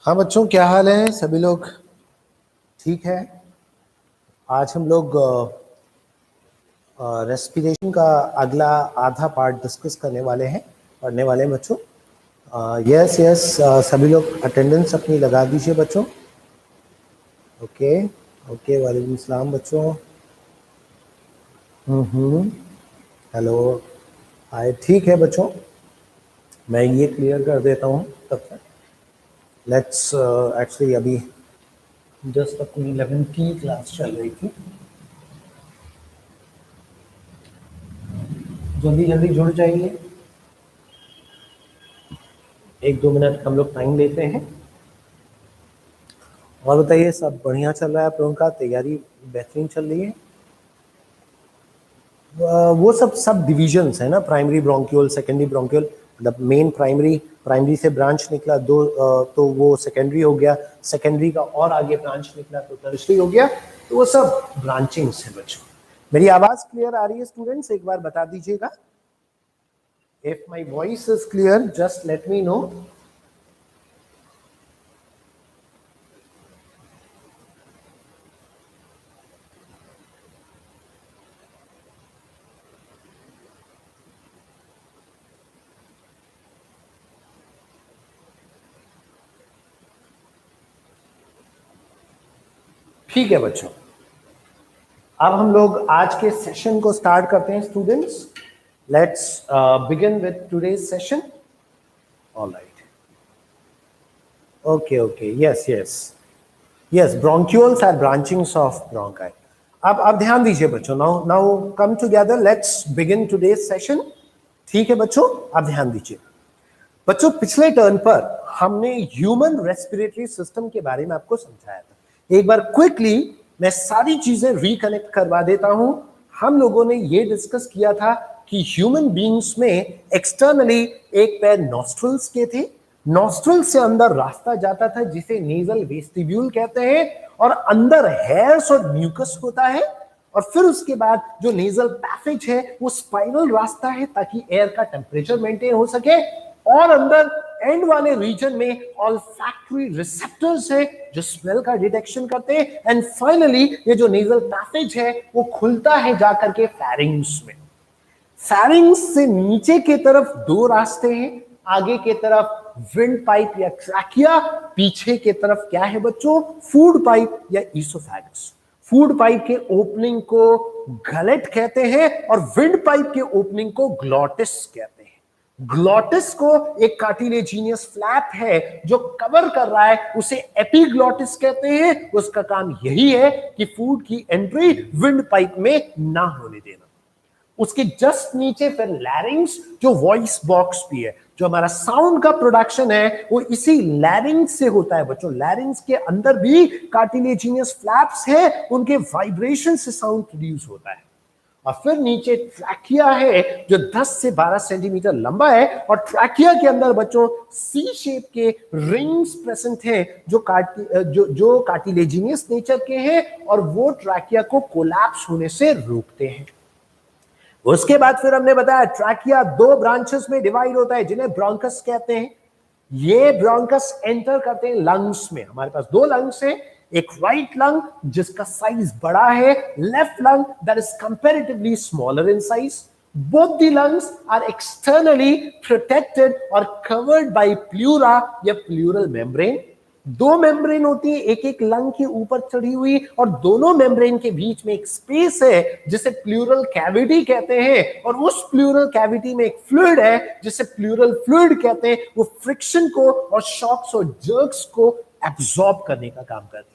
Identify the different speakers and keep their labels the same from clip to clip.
Speaker 1: हाँ बच्चों, क्या हाल है? सभी लोग ठीक है? आज हम लोग रेस्पिरेशन का अगला आधा पार्ट डिस्कस करने वाले हैं, पढ़ने वाले हैं बच्चों। यस यस, सभी लोग अटेंडेंस अपनी लगा दीजिए बच्चों। ओके ओके, वालेकुम सलाम बच्चों। हेलो, हाय। ठीक है बच्चों, मैं ये क्लियर कर देता हूँ तब तक। लेट्स एक्चुअली अभी जस्ट अपनी 11 की क्लास चल रही थी। जल्दी जल्दी जुड़ जाइए, 1-2 मिनट हम लोग टाइम लेते हैं। और बताइए, सब बढ़िया चल रहा है आप लोगों का? तैयारी बेहतरीन चल रही है? वो सब डिविजन्स है ना, प्राइमरी ब्रोंक्यूल, सेकेंडरी ब्रोंक्यूल। मतलब मेन प्राइमरी से ब्रांच निकला दो, तो वो सेकेंडरी हो गया। सेकेंडरी का और आगे ब्रांच निकला तो टर्शियरी हो गया। तो वो सब ब्रांचिंग्स है बच्चों। मेरी आवाज क्लियर आ रही है स्टूडेंट्स? एक बार बता दीजिएगा। If my voice is clear just let me know. ठीक है बच्चों, अब हम लोग आज के सेशन को स्टार्ट करते हैं students. Let's begin with today's session. Alright, okay okay, yes yes yes, bronchioles are branchings of bronchi. अब ध्यान दीजिए बच्चों, now now come together, let's begin today's session. ठीक है बच्चों, अब ध्यान दीजिए बच्चों। पिछले टर्न पर हमने ह्यूमन रेस्पिरेटरी सिस्टम के बारे में आपको समझाया था। एक बार क्विकली मैं सारी चीजें रिकनेक्ट करवा देता हूं। हम लोगों ने ये डिस्कस किया था कि ह्यूमन बीइंग्स में एक्सटर्नली एक पैर नॉस्ट्रल्स के थे। नॉस्ट्रल से अंदर रास्ता जाता था जिसे नेजल वेस्टिब्यूल कहते हैं, और अंदर हेयर्स और म्यूकस होता है। और फिर उसके बाद जो नेजल पैसेज है वो स्पाइरल रास्ता है ताकि एयर का टेम्परेचर मेंटेन हो सके। और अंदर एंड वाले रीजन में ऑल्फैक्टरी रिसेप्टर्स है जो स्मेल का डिटेक्शन करते हैं। एंड फाइनली ये जो नेजल पैसेज है वो खुलता है जाकर के फेरिंग्स में। फेरिंग्स से नीचे की तरफ दो रास्ते हैं। आगे की तरफ विंड पाइप या ट्रैकिया, पीछे की तरफ क्या है बच्चों? फूड पाइप या ईसोफेगस। फूड पाइप के ओपनिंग को गलेट कहते हैं और विंड पाइप के ओपनिंग को ग्लॉटिस कहते हैं। ग्लॉटिस को एक कार्टिलेजिनियस फ्लैप है जो कवर कर रहा है, उसे एपिग्लॉटिस कहते हैं। उसका काम यही है कि फूड की एंट्री विंड पाइप में ना होने देना। उसके जस्ट नीचे फिर लैरिंग्स, जो वॉइस बॉक्स भी है। जो हमारा साउंड का प्रोडक्शन है वो इसी लैरिंग्स से होता है बच्चों। लैरिंग्स के अंदर भी कार्टिलेजिनियस फ्लैप्स है, उनके वाइब्रेशन से साउंड प्रोड्यूस होता है। और फिर नीचे ट्रैकिया है जो 10 से 12 सेंटीमीटर लंबा है। और ट्रैकिया के अंदर बच्चों सी शेप के रिंग्स प्रेजेंट हैं जो कार्टिलेजिनियस नेचर के हैं, और वो ट्रैकिया को कोलैप्स होने से रोकते हैं। उसके बाद फिर हमने बताया ट्रैकिया दो ब्रांचेस में डिवाइड होता है जिन्हें ब्रोंकस कहते हैं। ये ब्रोंकस एंटर करते हैं लंग्स में। हमारे पास दो लंग्स हैं, एक राइट लंग जिसका साइज बड़ा है, left lung that is comparatively smaller in size. Both the lungs are externally protected और कवर्ड बाय प्लूरा या प्लूरल मेम्ब्रेन। दो मेम्ब्रेन होती है एक एक लंग के ऊपर चढ़ी हुई, और दोनों मेम्ब्रेन के बीच में एक स्पेस है जिसे प्लूरल कैविटी कहते हैं। और उस प्लूरल कैविटी में एक फ्लूइड है जिसे प्लूरल फ्लूइड कहते हैं। वो फ्रिक्शन को और शॉक्स और जर्क्स को एब्जॉर्ब करने का काम करते हैं।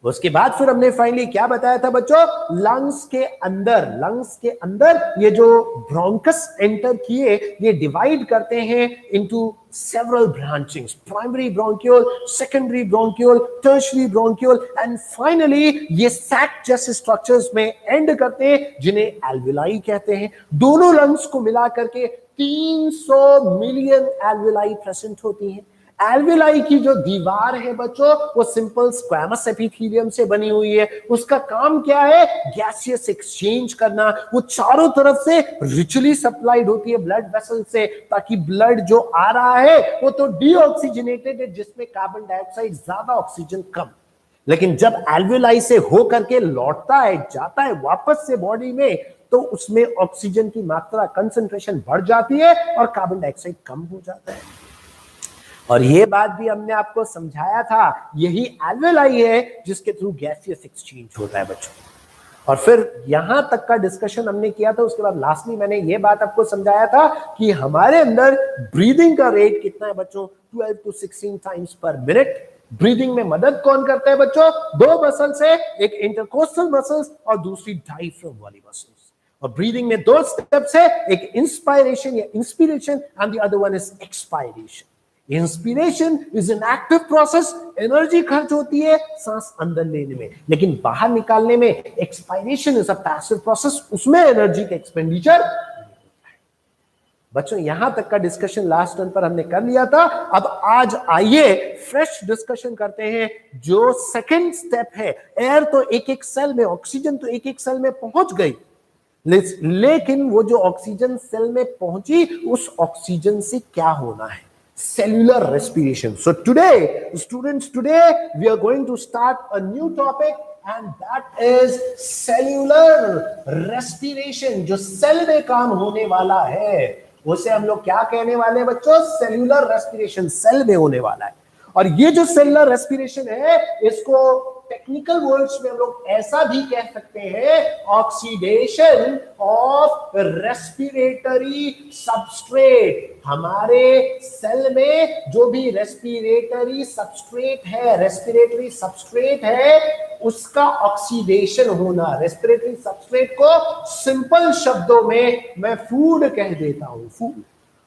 Speaker 1: उसके बाद फिर हमने फाइनली क्या बताया था बच्चों? लंग्स के अंदर ये जो ब्रोंकस एंटर किए ये डिवाइड करते हैं into several branchings. Primary bronchiole, secondary bronchiole, tertiary bronchiole, and finally ये सैक जैसे स्ट्रक्चर्स में एंड करते हैं जिन्हें एल्विलाई कहते हैं। दोनों लंग्स को मिला करके 300 मिलियन एल्विलाई प्रेजेंट होती हैं। एल्वेलाई की जो दीवार है बच्चों वो सिंपल स्क्वैमस एपिथेलियम से बनी हुई है। उसका काम क्या है? गैसियस एक्सचेंज करना। वो चारों तरफ से रिचली सप्लाइड होती है ब्लड वेसल से, ताकि ब्लड जो आ रहा है वो तो डीऑक्सीजनेटेड है, जिसमें कार्बन डाइऑक्साइड ज्यादा ऑक्सीजन कम। लेकिन जब एल्वेलाई से हो करके लौटता है, जाता है वापस से बॉडी में, तो उसमें ऑक्सीजन की मात्रा, कंसंट्रेशन बढ़ जाती है और कार्बन डाइऑक्साइड कम हो जाता है। और ये बात भी हमने आपको समझाया था, यही एल्वेलाई है जिसके थ्रू गैसियस एक्सचेंज होता है बच्चों। और फिर यहां तक का डिस्कशन हमने किया था। उसके बाद लास्टली मैंने ये बात आपको समझाया था कि हमारे अंदर ब्रीदिंग का रेट कितना है बच्चों? 12 to 16 टाइम्स पर मिनट। ब्रीदिंग में मदद कौन करता है बच्चों? दो मसल्स है, एक इंटरकोस्टल मसल्स और दूसरी डायफ्राम वाली मसल्स। और ब्रीदिंग में दो स्टेप्स है, एक इंस्पायरेशन या inspiration and the other one is expiration. Inspiration is an active process, energy खर्च होती है सांस अंदर लेने में, लेकिन बाहर निकालने में expiration is a passive process, उसमें एनर्जी का एक्सपेंडिचर। बच्चों यहां तक का डिस्कशन लास्ट टर्न पर हमने कर लिया था। अब आज आइए फ्रेश डिस्कशन करते हैं। जो सेकंड स्टेप है, एयर तो एक एक सेल में, ऑक्सीजन तो एक एक सेल में पहुंच गई, लेकिन वो जो ऑक्सीजन सेल में पहुंची, उस ऑक्सीजन से क्या होना है? cellular respiration. So today, students, today we are going to start a new topic, and that is cellular respiration. जो सेल में काम होने वाला है उसे हम लोग क्या कहने वाले हैं बच्चों? सेल्यूलर रेस्पिरेशन, सेल में होने वाला है। और ये जो सेल्युलर रेस्पिरेशन है, इसको टेक्निकल वर्ड्स में हम लोग ऐसा भी कह सकते हैं, ऑक्सीडेशन ऑफ रेस्पिरेटरी सबस्ट्रेट। हमारे सेल में जो भी रेस्पिरेटरी सबस्ट्रेट है, रेस्पिरेटरी सबस्ट्रेट है, उसका ऑक्सीडेशन होना। रेस्पिरेटरी सबस्ट्रेट को सिंपल शब्दों में मैं फूड कह देता हूं, फूड।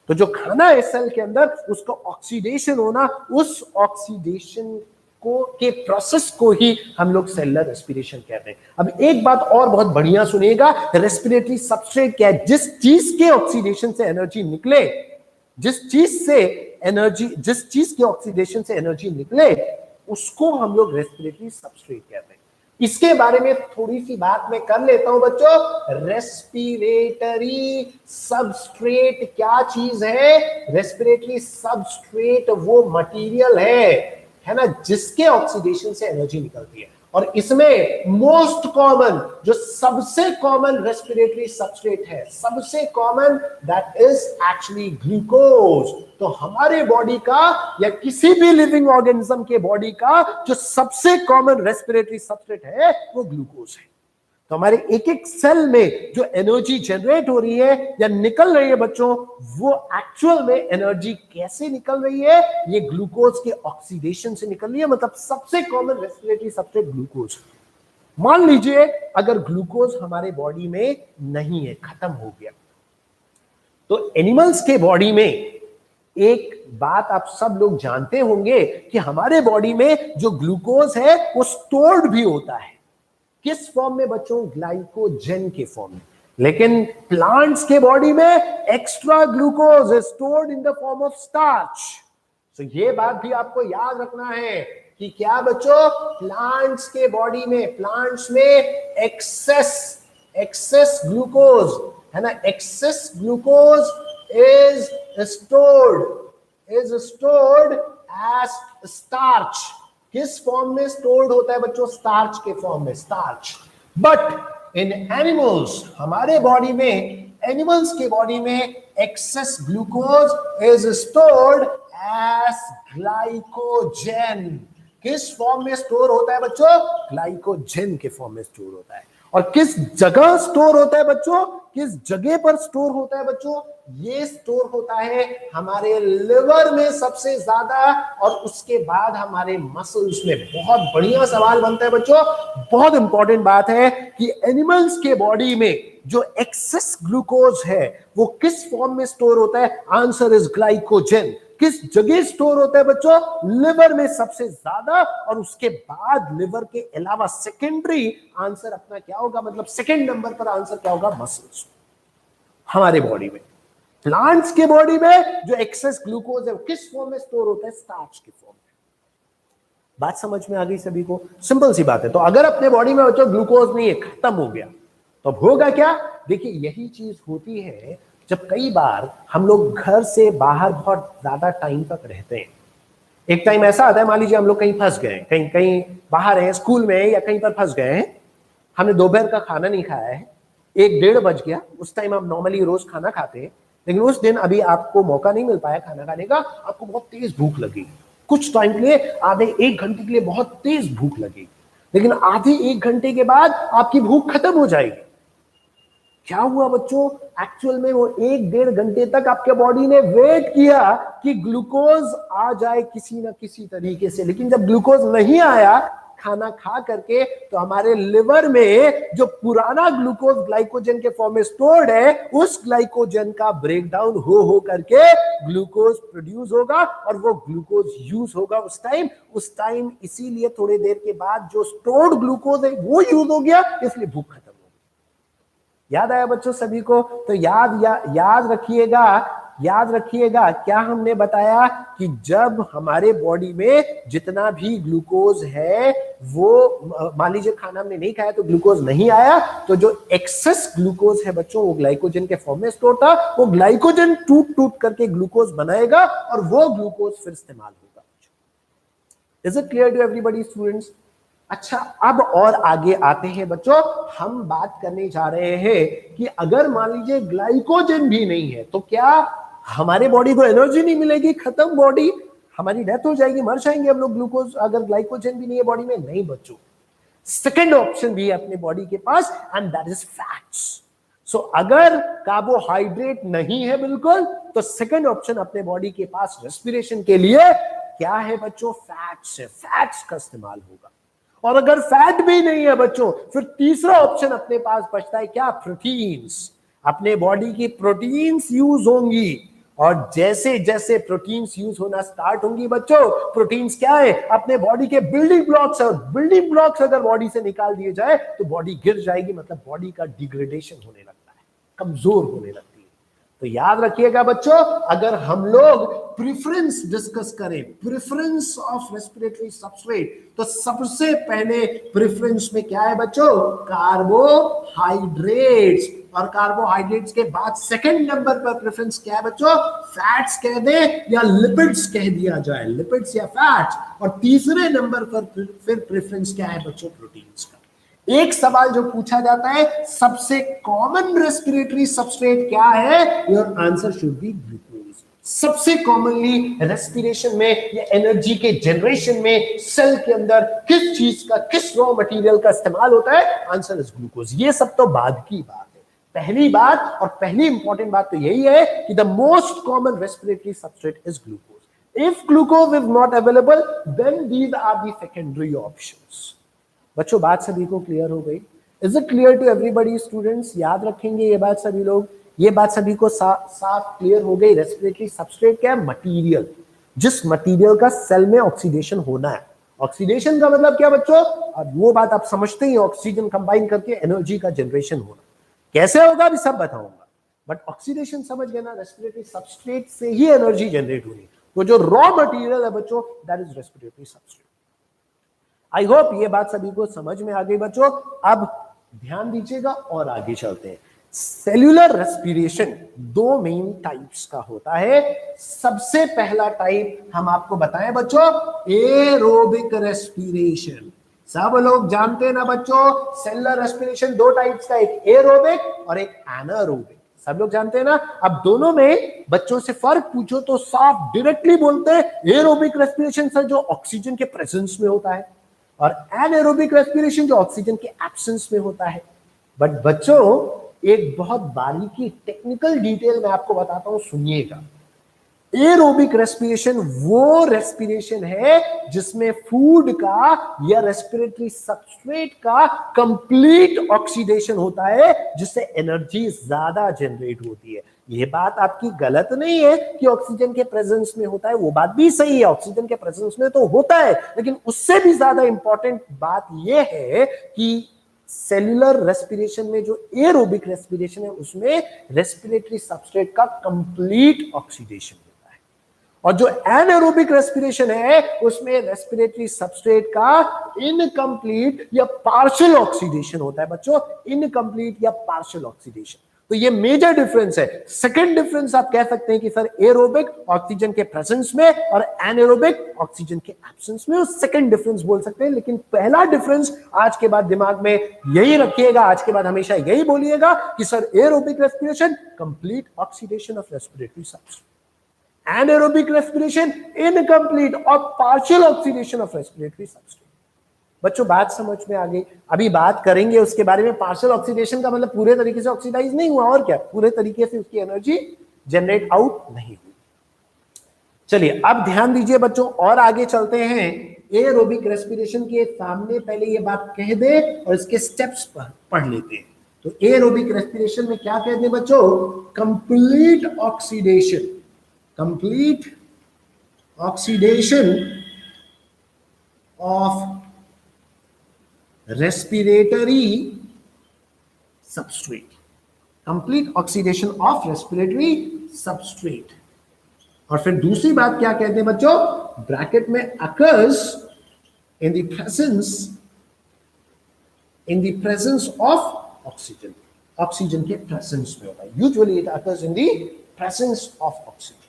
Speaker 1: तो जो खाना है सेल के अंदर, उसका ऑक्सीडेशन होना, उस ऑक्सीडेशन को के प्रोसेस को ही हम लोग सेलुलर रेस्पिरेशन कहते हैं। अब एक बात और बहुत बढ़िया सुनिएगा, रेस्पिरेटरी सबस्ट्रेट क्या है? जिस चीज के ऑक्सीडेशन से एनर्जी निकले, जिस चीज के ऑक्सीडेशन से एनर्जी निकले, उसको हम लोग रेस्पिरेटरी सबस्ट्रेट कहते हैं। इसके बारे में थोड़ी सी बात मैं कर लेता हूं बच्चों। रेस्पिरेटरी सबस्ट्रेट क्या चीज है? रेस्पिरेटरी सबस्ट्रेट वो मटेरियल है ना, जिसके ऑक्सीडेशन से एनर्जी निकलती है। और इसमें मोस्ट कॉमन, जो सबसे कॉमन रेस्पिरेटरी सबस्ट्रेट है, सबसे common, that is actually glucose. तो हमारे बॉडी का या किसी भी लिविंग ऑर्गेनिज्म के बॉडी का जो सबसे कॉमन रेस्पिरेटरी सबस्ट्रेट है वो ग्लूकोज है। तो हमारे एक एक सेल में जो एनर्जी जनरेट हो रही है या निकल रही है बच्चों, वो एक्चुअल में एनर्जी कैसे निकल रही है? ये ग्लूकोज के ऑक्सीडेशन से निकल रही है। मतलब सबसे कॉमन रेस्पिरेटरी सबस्ट्रेट ग्लूकोज। मान लीजिए अगर ग्लूकोज हमारे बॉडी में नहीं है, खत्म हो गया, तो एनिमल्स के बॉडी में एक बात आप सब लोग जानते होंगे कि हमारे बॉडी में जो ग्लूकोज है वो स्टोर्ड भी होता है। किस फॉर्म में बच्चों? ग्लाइकोजन के फॉर्म में। लेकिन प्लांट्स के बॉडी में extra glucose is stored in the form of starch. तो ये बात भी आपको याद रखना है कि क्या बच्चों, प्लांट्स के बॉडी में, प्लांट्स में एक्सेस ग्लूकोज है ना, excess glucose is stored as starch. किस फॉर्म में स्टोर्ड होता है बच्चों? स्टार्च के फॉर्म में, स्टार्च। बट इन एनिमल्स, हमारे बॉडी में, एनिमल्स के बॉडी में excess glucose is stored as glycogen. किस फॉर्म में स्टोर होता है बच्चों? ग्लाइकोजन के फॉर्म में स्टोर होता है। और किस जगह स्टोर होता है बच्चों? किस जगह पर स्टोर होता है बच्चों? ये स्टोर होता है हमारे लिवर में सबसे ज्यादा, और उसके बाद हमारे मसल्स में। बहुत बढ़िया सवाल बनता है बच्चों, बहुत इंपॉर्टेंट बात है कि एनिमल्स के बॉडी में जो एक्सेस ग्लूकोज है वो किस फॉर्म में स्टोर होता है? Answer is glycogen. किस जगह स्टोर होता है बच्चों? लिवर में सबसे ज्यादा, और उसके बाद लिवर के अलावा सेकेंडरी आंसर अपना क्या होगा? मतलब सेकेंड नंबर पर आंसर क्या होगा? मसल्स, हमारे बॉडी में। प्लांट्स के बॉडी में जो एक्सेस ग्लूकोज है किस फॉर्म में स्टोर होता है? स्टार्च के फॉर्म में। बात समझ में आ गई सभी को? सिंपल सी बात है। तो अगर अपने बॉडी में बच्चों ग्लूकोज नहीं है, खत्म हो गया, तो अब होगा क्या? देखिए यही चीज होती है जब कई बार हम लोग घर से बाहर बहुत ज्यादा टाइम तक रहते हैं। एक टाइम ऐसा आता है, मान लीजिए हम लोग कहीं फंस गए, कहीं कहीं बाहर हैं, स्कूल में या कहीं पर फंस गए हैं, हमने दोपहर का खाना नहीं खाया है, 1-1:30 बज गया। उस टाइम आप नॉर्मली रोज खाना खाते हैं, लेकिन उस दिन अभी आपको मौका नहीं मिल पाया खाना खाने का, आपको बहुत तेज भूख लगी। कुछ टाइम के लिए, आधे 1 घंटे के लिए बहुत तेज भूख लगी, लेकिन आधे 1 घंटे के बाद आपकी भूख खत्म हो जाएगी। क्या हुआ बच्चों? एक्चुअल में वो 1-1.5 घंटे तक आपके बॉडी ने वेट किया कि ग्लूकोज आ जाए किसी ना किसी तरीके से, लेकिन जब ग्लूकोज नहीं आया खाना खा करके, तो हमारे लिवर में जो पुराना ग्लूकोज ग्लाइकोजन के फॉर्म में स्टोर्ड है, उस ग्लाइकोजन का ब्रेकडाउन हो करके ग्लूकोज प्रोड्यूस होगा और वो ग्लूकोज यूज होगा उस टाइम इसीलिए थोड़ी देर के बाद जो स्टोर्ड ग्लूकोज है वो यूज हो गया, इसलिए भूख खत्म। याद आया बच्चों सभी को? तो याद रखिएगा क्या हमने बताया कि जब हमारे बॉडी में जितना भी ग्लूकोज है, वो मान लीजिए खाना हमने नहीं खाया तो ग्लूकोज नहीं आया, तो जो एक्सेस ग्लूकोज है बच्चों वो ग्लाइकोजन के फॉर्म में स्टोर था, वो ग्लाइकोजन टूट करके ग्लूकोज बनाएगा और वो ग्लूकोज फिर इस्तेमाल होगा। Is it clear to everybody students? अच्छा, अब और आगे आते हैं बच्चों, हम बात करने जा रहे हैं कि अगर मान लीजिए ग्लाइकोजन भी नहीं है तो क्या हमारे बॉडी को एनर्जी नहीं मिलेगी? खत्म बॉडी, हमारी डेथ हो जाएगी, मर जाएंगे हम लोग। ग्लूकोज अगर ग्लाइकोजन भी नहीं है बॉडी में, नहीं बच्चों, सेकेंड ऑप्शन भी है अपने बॉडी के पास, एंड दैट इज फैट्स। सो अगर कार्बोहाइड्रेट नहीं है बिल्कुल, तो सेकेंड ऑप्शन अपने बॉडी के पास रेस्पिरेशन के लिए क्या है बच्चों? फैट्स है। फैट्स का इस्तेमाल होगा। और अगर फैट भी नहीं है बच्चों, फिर तीसरा ऑप्शन अपने पास बचता है क्या? प्रोटीन्स। अपने बॉडी की प्रोटीन्स यूज होंगी, और जैसे जैसे प्रोटीन्स यूज होना स्टार्ट होंगी बच्चों, प्रोटीन्स क्या है? अपने बॉडी के बिल्डिंग ब्लॉक्स है। बिल्डिंग ब्लॉक्स अगर बॉडी से निकाल दिए जाए तो बॉडी गिर जाएगी, मतलब बॉडी का डिग्रेडेशन होने लगता है, कमजोर होने लगता है। तो याद रखिएगा बच्चों, अगर हम लोग प्रेफरेंस डिस्कस करें, प्रेफरेंस ऑफ रेस्पिरेटरी सबस्ट्रेट, तो सबसे पहले प्रेफरेंस में क्या है बच्चों? कार्बोहाइड्रेट्स। और कार्बोहाइड्रेट्स के बाद सेकंड नंबर पर प्रेफरेंस क्या है बच्चों? फैट्स कह दे या लिपिड्स कह दिया जाए, लिपिड्स या फैट्स। और तीसरे नंबर पर फिर प्रेफरेंस क्या है बच्चों? प्रोटीन्स का। एक सवाल जो पूछा जाता है, सबसे कॉमन रेस्पिरेटरी सबस्ट्रेट क्या है? Your answer should be glucose. सबसे कॉमनली रेस्पिरेशन में या एनर्जी के जनरेशन में सेल के अंदर किस चीज का, किस रॉ मटेरियल का इस्तेमाल होता है? Answer is glucose. ये सब तो बाद की बात है। पहली बात और पहली इंपॉर्टेंट बात तो यही है कि the most common respiratory substrate is glucose. If glucose is not available, then these are the secondary options. बच्चों बात सभी को क्लियर हो गई? Is it clear to everybody students? याद रखेंगे ये बात सभी लोग, ये बात सभी को साफ क्लियर हो गई। रेस्पिरेटरी सबस्ट्रेट क्या है? मटेरियल, जिस मटेरियल का सेल में ऑक्सीडेशन होना है। ऑक्सीडेशन का मतलब क्या बच्चों? अब वो बात आप समझते ही, ऑक्सीजन कंबाइन करके एनर्जी का जनरेशन होना। कैसे होगा अभी सब बताऊंगा, बट ऑक्सीडेशन समझ गए ना? रेस्पिरेटरी सबस्ट्रेट से ही एनर्जी जनरेट होनी। तो जो रॉ मटेरियल है बच्चों, that is respiratory substrate. I hope ये बात सभी को समझ में आ गई बच्चों। अब ध्यान दीजिएगा और आगे चलते हैं। सेल्यूलर रेस्पिरेशन 2 मेन टाइप्स का होता है। सबसे पहला टाइप हम आपको बताएं बच्चों, एरोबिक रेस्पिरेशन। सब लोग जानते हैं ना बच्चों, सेल्यूलर रेस्पिरेशन 2 टाइप्स का, एक एरोबिक और एक एनारोबिक। सब लोग जानते हैं ना। अब दोनों में बच्चों से फर्क पूछो तो साफ डायरेक्टली बोलते हैं एरोबिक रेस्पिरेशन सर जो ऑक्सीजन के प्रेजेंस में होता है, और एनारोबिक रेस्पिरेशन जो ऑक्सीजन के एब्सेंस में होता है। बट बच्चों एक बहुत बारीकी टेक्निकल डिटेल मैं आपको बताता हूं, सुनिएगा। एरोबिक रेस्पिरेशन वो रेस्पिरेशन है जिसमें फूड का या रेस्पिरेटरी सबस्ट्रेट का कंप्लीट ऑक्सीडेशन होता है, जिससे एनर्जी ज्यादा जनरेट होती है। ये बात आपकी गलत नहीं है कि ऑक्सीजन के प्रेजेंस में होता है, वो बात भी सही है, ऑक्सीजन के प्रेजेंस में तो होता है, लेकिन उससे भी ज्यादा इंपॉर्टेंट बात यह है कि सेल्यूलर रेस्पिरेशन में जो एरोबिक रेस्पिरेशन है उसमें रेस्पिरेटरी सबस्ट्रेट का कंप्लीट ऑक्सीडेशन होता है, और जो एनारोबिक रेस्पिरेशन है उसमें रेस्पिरेटरी सबस्ट्रेट का इनकम्प्लीट या पार्शियल ऑक्सीडेशन होता है बच्चों, इनकम्प्लीट या पार्शियल ऑक्सीडेशन। तो ये मेजर डिफरेंस है। सेकंड डिफरेंस आप कह सकते हैं कि सर एरोबिक ऑक्सीजन के प्रेजेंस में और एनारोबिक ऑक्सीजन के एब्सेंस में, सेकंड डिफरेंस बोल सकते हैं। लेकिन पहला डिफरेंस आज के बाद दिमाग में यही रखिएगा, आज के बाद हमेशा यही बोलिएगा कि sir aerobic respiration complete oxidation of respiratory substrate, anaerobic respiration incomplete और partial oxidation of respiratory substrate. बच्चों बात समझ में आ गई? अभी बात करेंगे उसके बारे में। पार्शियल ऑक्सीडेशन का मतलब पूरे तरीके से ऑक्सीडाइज नहीं हुआ, और क्या, पूरे तरीके से उसकी एनर्जी जनरेट आउट नहीं हुई। चलिए अब ध्यान दीजिए बच्चों, और आगे चलते हैं। एरोबिक रेस्पिरेशन के सामने पहले ये बात कह दे और इसके स्टेप्स पढ़ लेते हैं। तो एरोबिक रेस्पिरेशन में क्या कहते हैं बच्चों? Complete oxidation, complete oxidation of respiratory substrate, complete oxidation of respiratory substrate. और फिर दूसरी बात क्या कहते हैं बच्चों? ब्रैकेट में occurs in the presence of oxygen, oxygen के प्रेजेंस में होता है। Usually it occurs in the presence of oxygen.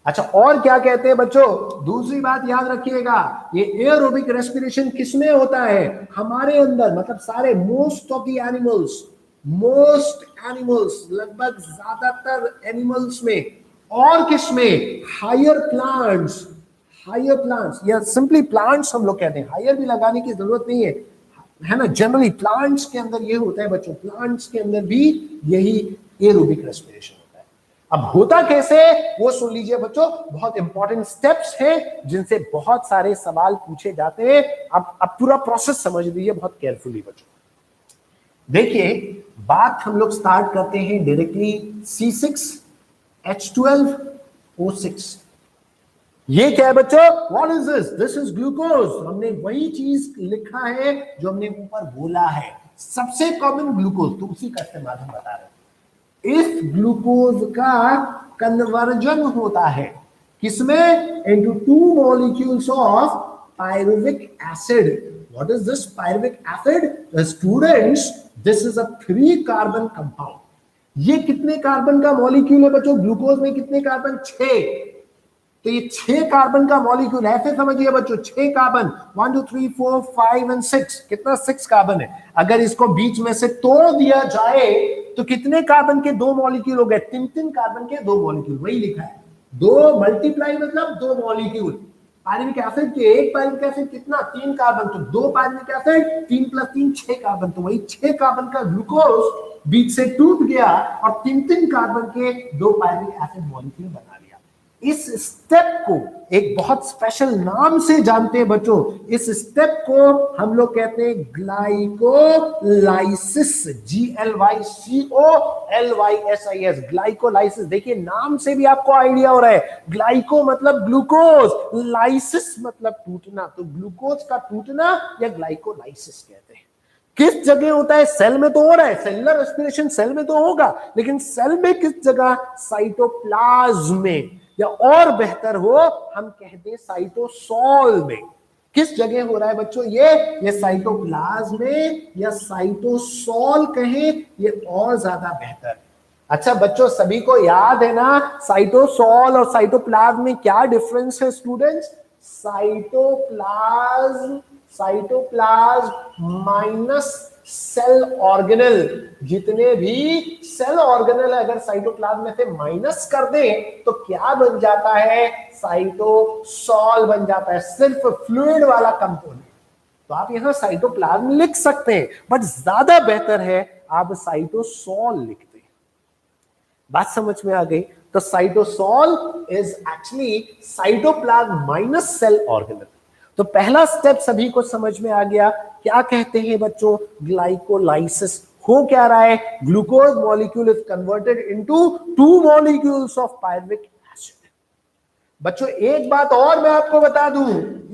Speaker 1: अच्छा, और क्या कहते हैं बच्चों? दूसरी बात याद रखिएगा, ये एरोबिक रेस्पिरेशन किसमें होता है? हमारे अंदर, मतलब सारे most of the animals, most animals, लगभग ज्यादातर एनिमल्स में। और किसमें? हायर प्लांट्स, हायर प्लांट्स या सिंपली प्लांट्स हम लोग कहते हैं, हायर भी लगाने की जरूरत नहीं है ना। जनरली प्लांट्स के अंदर ये होता है बच्चों, प्लांट्स के अंदर भी यही एरोबिक रेस्पिरेशन। अब होता कैसे वो सुन लीजिए बच्चों, बहुत इंपॉर्टेंट स्टेप्स हैं जिनसे बहुत सारे सवाल पूछे जाते हैं। अब पूरा प्रोसेस समझ लीजिए बहुत केयरफुली बच्चों। देखिए बात हम लोग स्टार्ट करते हैं डायरेक्टली C6H12O6। ये क्या है बच्चों? What is this? This is glucose. हमने वही चीज लिखा है जो हमने ऊपर बोला है, सबसे कॉमन ग्लूकोज, तो उसी का इस्तेमाल हम बता रहे हैं। इस ग्लूकोज का कन्वर्जन होता है किसमें? Into 2 molecules of pyruvic acid. What is this pyruvic acid? Students, this is a 3 carbon compound. ये कितने कार्बन का मॉलिक्यूल है बच्चों? ग्लूकोज में कितने कार्बन? 6। तो ये 6 कार्बन का मॉलिक्यूल है। ऐसे समझिए बच्चों, 6 कार्बन, 1 2 3 4 5 और 6, कितना? 6 कार्बन है। अगर इसको बीच में से तोड़ दिया जाए तो कितने कार्बन के 2 मॉलिक्यूल हो गए? 3 कार्बन के 2 मॉलिक्यूल, वही लिखा है। 2 मल्टीप्लाई मतलब 2 मॉलिक्यूल। पायरुविक एसिड के, एक पायरुविक एसिड कितना? 3 कार्बन, तो 2 पायरुविक एसिड, 3 + 3 6 कार्बन, तो वही 6 कार्बन का ग्लूकोज बीच से टूट गया और 3 कार्बन के 2 पायरुविक एसिड मॉलिक्यूल बना लिया। इस स्टेप को एक बहुत स्पेशल नाम से जानते हैं बच्चों। इस स्टेप को हम लोग कहते हैं ग्लाइकोलाइसिस, GLYCOLYSIS, ग्लाइकोलाइसिस। देखिए नाम से भी आपको आइडिया हो रहा है, ग्लाइको मतलब ग्लूकोज, लाइसिस मतलब टूटना, तो ग्लूकोज का टूटना या ग्लाइकोलाइसिस कहते हैं। किस जगह होता है? सेल में तो हो रहा है, सेलुलर रेस्पिरेशन सेल में तो होगा, लेकिन सेल में किस जगह? साइटोप्लाज्म में, या और बेहतर हो हम कहते हैं साइटोसोल में। किस जगह हो रहा है बच्चों? ये साइटोप्लाज्म में या साइटोसोल कहें, ये और ज्यादा बेहतर। अच्छा बच्चों, सभी को याद है ना साइटोसोल और साइटोप्लाज्म में क्या डिफरेंस है students? Cytoplasm minus cell organelle. जितने भी सेल ऑर्गेनल अगर साइटोप्लाज्म में से माइनस कर दें तो क्या बन जाता है? साइटोसोल बन जाता है, सिर्फ फ्लूइड वाला कंपोनेंट। तो आप यहां साइटोप्लाज्म लिख सकते हैं, बट ज्यादा बेहतर है आप साइटोसोल लिखते हैं। बात समझ में आ गई? तो cytosol is actually cytoplasm minus cell organelle. तो पहला स्टेप सभी को समझ में आ गया। क्या कहते हैं बच्चों? ग्लाइकोलाइसिस। हो क्या रहा है? Glucose molecule is converted into 2 molecules of pyruvic acid. बच्चों एक बात और मैं आपको बता दूं,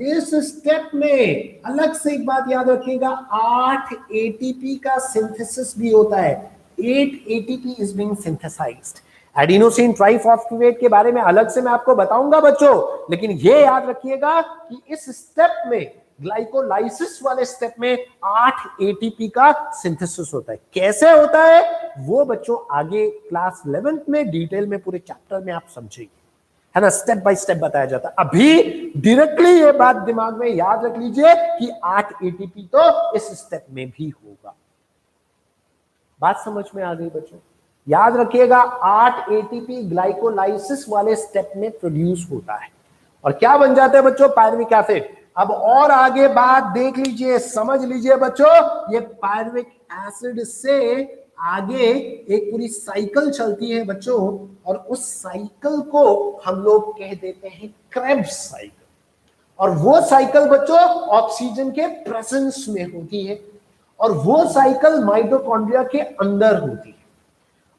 Speaker 1: इस स्टेप में अलग से एक बात याद रखिएगा, 8 एटीपी का सिंथेसिस भी होता है। 8 ATP is being synthesised. Adenosine triphosphate के बारे में अलग से मैं आपको बताऊंगा बच्चों, लेकिन ये याद रखिएगा कि इस स्टेप में, ग्लाइकोलाइसिस वाले स्टेप में 8 एटीपी का सिंथेसिस होता है। कैसे होता है वो बच्चों आगे क्लास 11th में डिटेल में पूरे चैप्टर में आप समझेंगे, है ना, स्टेप बाय स्टेप बताया जाता है। अभी डायरेक्टली ये बात दिमाग में याद रख लीजिए कि 8 एटीपी तो इस स्टेप में भी होगा। बात समझ में आ गई बच्चों? याद रखिएगा 8 एटीपी ग्लाइकोलाइसिस वाले स्टेप में प्रोड्यूस होता है और क्या बन जाता है बच्चों? Pyruvic acid. अब और आगे बात देख लीजिए, समझ लीजिए बच्चों, ये पायरुविक एसिड से आगे एक पूरी साइकिल चलती है बच्चों, और उस साइकिल को हम लोग कह देते हैं क्रेब्स साइकिल। और वो साइकिल बच्चों ऑक्सीजन के प्रेजेंस में होती है, और वो साइकिल माइटोकॉन्ड्रिया के अंदर होती है।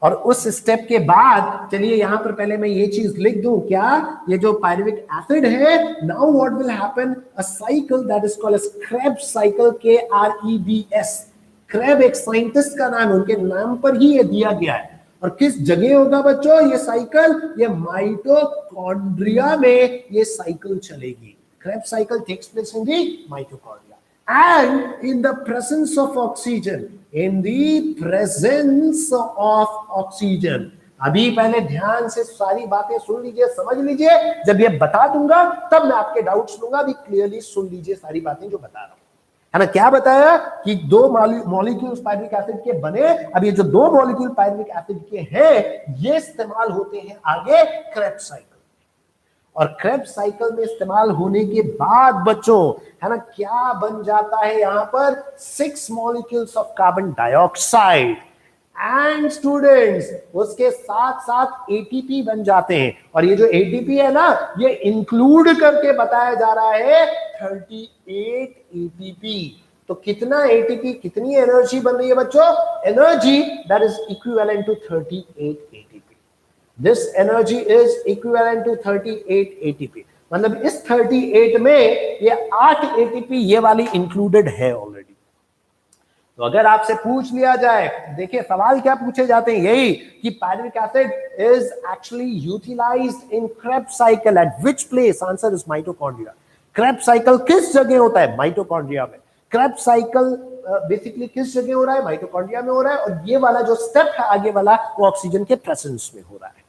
Speaker 1: और उस स्टेप के बाद चलिए यहां पर पहले मैं ये चीज लिख दूं, क्या ये जो पायरुविक एसिड है, now what will happen, a cycle that is called as Krebs cycle, KREBS। Kreb एक साइंटिस्ट का नाम है, उनके नाम पर ही ये दिया गया है। और किस जगह होगा बच्चों ये साइकिल? ये माइटोकॉन्ड्रिया में ये साइकिल चलेगी। Kreb cycle takes place in the mitochondria and in the presence of oxygen, in the presence of oxygen। अभी पहले ध्यान से सारी बातें सुन लीजिए, समझ लीजिए, जब ये बता दूंगा तब मैं आपके डाउट्स लूंगा। अभी क्लियरली सुन लीजिए सारी बातें जो बता रहा हूं, है ना। क्या बताया कि दो मॉलिक्यूल्स पायरुविक एसिड के बने। अब ये जो दो मॉलिक्यूल पायरुविक एसिड के हैं ये इस्तेमाल होते हैं आगे क्रेब्स साइकिल, और क्रेब्स साइकिल में इस्तेमाल होने के बाद बच्चों, है ना, क्या बन जाता है यहां पर? 6 molecules of carbon dioxide and students उसके साथ साथ एटीपी बन जाते हैं। और ये जो एटीपी है ना, ये इंक्लूड करके बताया जा रहा है 38 एटीपी। तो कितना एटीपी, कितनी एनर्जी बन रही है बच्चों? Energy that is equivalent to 38 ATP. This energy is equivalent to 38 ATP। मतलब इस 38 में ये 8 ATP ये वाली इंक्लूडेड है ऑलरेडी। तो अगर आपसे पूछ लिया जाए, देखिए सवाल क्या पूछे जाते हैं, यही कि pyruvic acid is actually utilised in Krebs cycle at which place? Answer is mitochondria. Krebs cycle किस जगह होता है? माइटोकॉन्ड्रिया में। क्रेब्स साइकिल बेसिकली किस जगह हो रहा है? माइटोकॉन्ड्रिया में हो रहा है, और ये वाला जो स्टेप है आगे वाला वो ऑक्सीजन के प्रेजेंस में हो रहा है।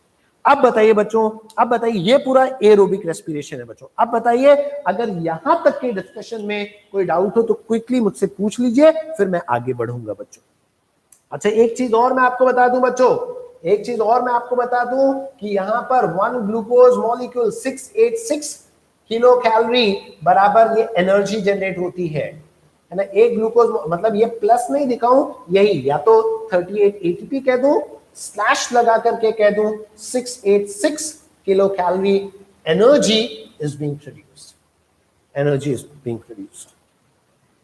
Speaker 1: अब बताइए बच्चों, अब बताइए, ये पूरा एरोबिक रेस्पिरेशन है बच्चों। अब बताइए अगर यहां तक के डिस्कशन में कोई डाउट हो तो क्विकली मुझसे पूछ लीजिए, फिर मैं आगे बढ़ूंगा बच्चों। अच्छा एक चीज और मैं आपको बता दूं बच्चों, एक चीज और मैं आपको बता दूं कि यहां पर 1 ग्लूकोज मॉलिक्यूल 686 किलो कैलोरी बराबर ये एनर्जी जनरेट होती है ना। एक ग्लूकोज मतलब ये प्लस नहीं दिखाऊं, यही या तो 38 एटीपी कह दूं स्लैश लगा करके कह दूं 686 kilo calorie energy is being produced, energy is being produced.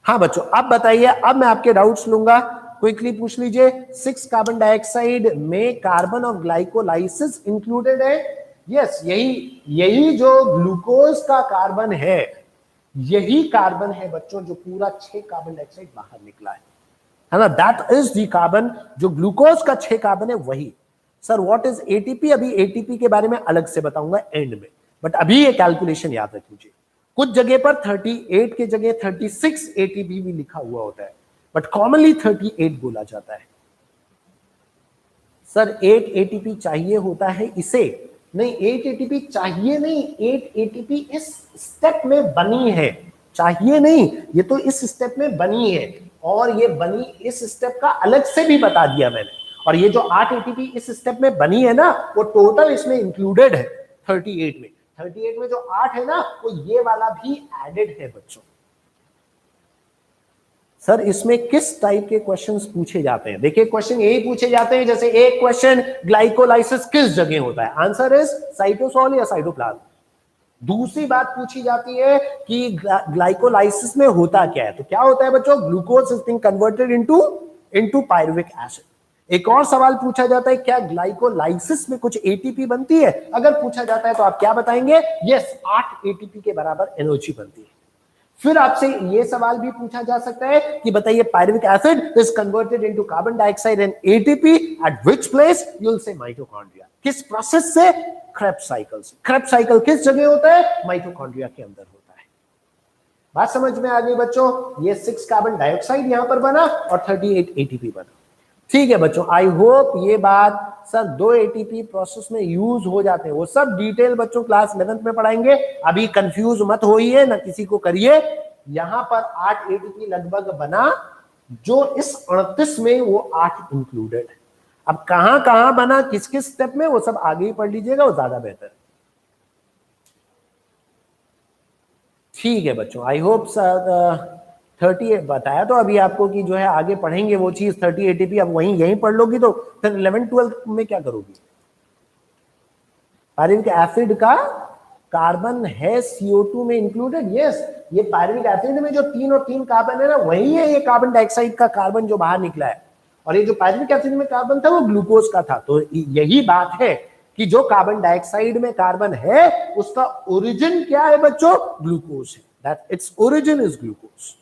Speaker 1: हाँ बच्चों अब बताइए, अब मैं आपके डाउट्स लूंगा, क्विकली पूछ लीजिए। 6 कार्बन डाइऑक्साइड में कार्बन और ग्लाइकोलाइसिस इंक्लूडेड है। यस, यही जो ग्लूकोज का कार्बन है, यही कार्बन है बच्चों जो पूरा 6 कार्बन डाइऑक्साइड बाहर निकला है ना। दैट इज दी कार्बन, जो ग्लूकोज का 6 कार्बन है वही। Sir what is ATP? अभी एटीपी के बारे में अलग से बताऊंगा एंड में, बट अभी ये कैलकुलेशन याद रख लीजिए। कुछ जगह पर 38 के जगह 36 एटीपी भी लिखा हुआ होता है, बट कॉमनली 38 बोला जाता है। सर 8 एटीपी चाहिए होता है इसे? नहीं, 8 एटीपी चाहिए नहीं, 8 एटीपी इस स्टेप में बनी है, चाहिए नहीं, ये तो इस स्टेप में बनी है। और ये बनी इस स्टेप का अलग से भी बता दिया मैंने। और ये जो 8 एटीपी इस स्टेप में बनी है ना, वो टोटल इसमें इंक्लूडेड है 38 में। 38 में जो 8 है ना, वो ये वाला भी एडेड है बच्चों। सर इसमें किस टाइप के क्वेश्चंस पूछे जाते हैं? देखिए क्वेश्चन यही पूछे जाते हैं, जैसे एक क्वेश्चन ग्लाइकोलाइसिस किस जगह होता है? आंसर इज साइटोसोल या साइटोप्लाज्म। दूसरी बात पूछी जाती है कि ग्लाइकोलाइसिस में होता क्या है? तो क्या होता है बच्चों? Glucose is being converted into pyruvic acid. एक और सवाल पूछा जाता है, क्या ग्लाइकोलाइसिस में कुछ एटीपी बनती है? अगर पूछा जाता है तो आप क्या बताएंगे? यस, 8 एटीपी के बराबर एनर्जी बनती है। फिर आपसे ये सवाल भी पूछा जा सकता है कि बताइए pyruvic acid is converted into carbon dioxide and ATP eight which place? You will say mitochondria. किस प्रोसेस से? क्रेब्स साइकिल से। क्रेब्स साइकिल किस जगह होता है? माइटोकॉन्ड्रिया के अंदर होता है। बात समझ में आ गई बच्चों? ये 6 कार्बन डाइऑक्साइड यहां पर बना और 38 एटीपी बना। ठीक है बच्चों, आई होप ये बात, सर 2 एटीपी प्रोसेस में यूज हो जाते हैं, वो सब डिटेल बच्चों क्लास 11th में पढ़ाएंगे। अभी कंफ्यूज मत होइए, ना किसी को करिए। यहां पर 8 एटीपी लगभग बना, जो इस 38 में वो 8 इंक्लूडेड है। अब कहां कहां बना, किस किस स्टेप में, वो सब आगे ही पढ़ लीजिएगा, वो ज्यादा बेहतर है। ठीक है बच्चों, आई होप 38 बताया तो अभी आपको कि जो है आगे पढ़ेंगे वो चीज 30 एटीपी, अब वहीं यहीं पढ़ लोगी तो फिर 11th-12th में क्या करोगी? पायरुविक एसिड का कार्बन है CO2 में इंक्लूडेड। यस, ये पायरुविक एसिड में जो 3 और 3 कार्बन है ना, वही है ये कार्बन डाइऑक्साइड का कार्बन जो बाहर निकला है। और ये जो पायरुविक एसिड में कार्बन था वो ग्लूकोज का था। तो यही बात है कि जो कार्बन डाइऑक्साइड में कार्बन है उसका ओरिजिन क्या है बच्चों? ग्लूकोज है। That its origin is glucose.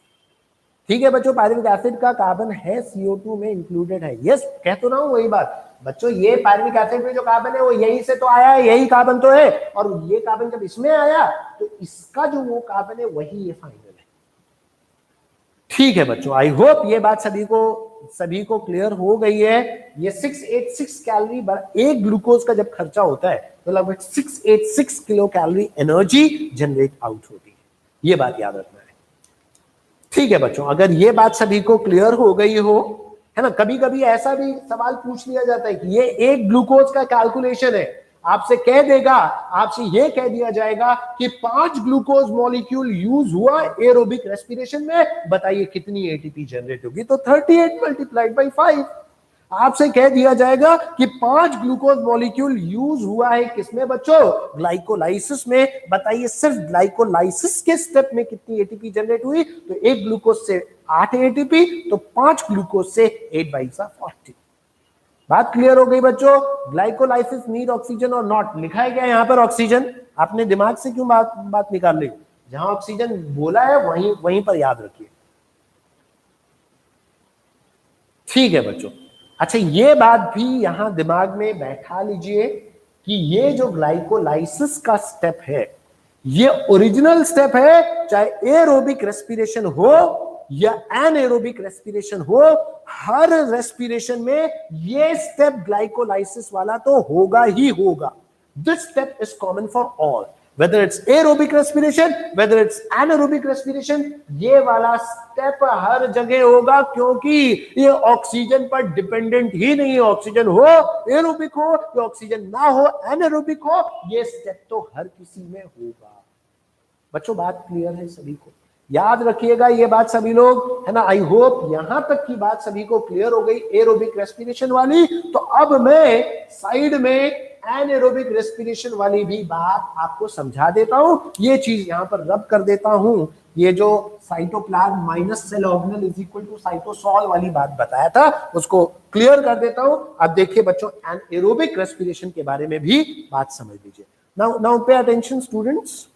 Speaker 1: ठीक है बच्चों, पायरुविक एसिड का कार्बन है CO2 में इंक्लूडेड है। यस, कह तो रहा हूं वही बात बच्चों, ये पायरुविक एसिड में जो कार्बन है वो यही से तो आया है, यही कार्बन तो है। और ये कार्बन जब इसमें आया तो इसका जो वो कार्बन है वही ये फाइनल है। ठीक है बच्चों, आई होप ये बात सभी को क्लियर हो गई है। ये 686 कैलोरी एक ग्लूकोज का जब खर्चा होता है तो लगभग 686 kilo calorie energy generate out होती है। ये बात याद रखना है। ठीक है बच्चों, अगर ये बात सभी को क्लियर हो गई हो, है ना। कभी कभी ऐसा भी सवाल पूछ लिया जाता है कि ये एक ग्लूकोज का कैलकुलेशन है, आपसे कह देगा, आपसे ये कह दिया जाएगा कि 5 ग्लूकोज मॉलिक्यूल यूज हुआ एरोबिक रेस्पिरेशन में, बताइए कितनी एटीपी जनरेट होगी? तो 38 मल्टीप्लाइड बाई 5। आपसे कह दिया जाएगा कि 5 ग्लूकोज मॉलिक्यूल यूज हुआ है किसमें बच्चों? ग्लाइकोलाइसिस में, बताइए सिर्फ ग्लाइकोलाइसिस के स्टेप में कितनी एटीपी जनरेट हुई? तो एक ग्लूकोज से 8 एटीपी, तो 5 ग्लूकोज से 8 बाई 40। बात क्लियर हो गई बच्चों? ग्लाइकोलाइसिस नीड ऑक्सीजन और नॉट, लिखा है क्या यहां पर ऑक्सीजन? आपने दिमाग से क्यों बात निकाल ली? जहां ऑक्सीजन बोला है वहीं पर याद रखिए। ठीक है बच्चों, अच्छा ये बात भी यहां दिमाग में बैठा लीजिए कि ये जो ग्लाइकोलाइसिस का स्टेप है ये ओरिजिनल स्टेप है, चाहे एरोबिक रेस्पिरेशन हो या एनएरोबिक रेस्पिरेशन हो, हर रेस्पिरेशन में ये स्टेप ग्लाइकोलाइसिस वाला तो होगा ही होगा। This step is common for all, whether it's aerobic respiration, whether it's anaerobic respiration, ये वाला स्टेप हर जगह होगा, क्योंकि ये ऑक्सीजन पर डिपेंडेंट ही नहीं है। ऑक्सीजन हो एरोबिक हो या ऑक्सीजन ना हो एनाएरोबिक हो, ये स्टेप तो हर किसी में होगा। बच्चों बात क्लियर है सभी को? याद रखिएगा ये बात सभी लोग, है ना। आई होप यहां तक की बात सभी को क्लियर हो गई एरोबिक रेस्पिरेशन वाली। तो अब मैं साइड में एनाएरोबिक रेस्पिरेशन वाली भी बात आपको समझा देता हूं। ये चीज यहां पर रब कर देता हूं, ये जो cytoplasm minus cell organelle is equal to cytosol वाली बात बताया था उसको क्लियर कर देता हूं। अब देखिए बच्चों, एनाएरोबिक रेस्पिरेशन के बारे में भी बात समझ लीजिए। Now pay attention students.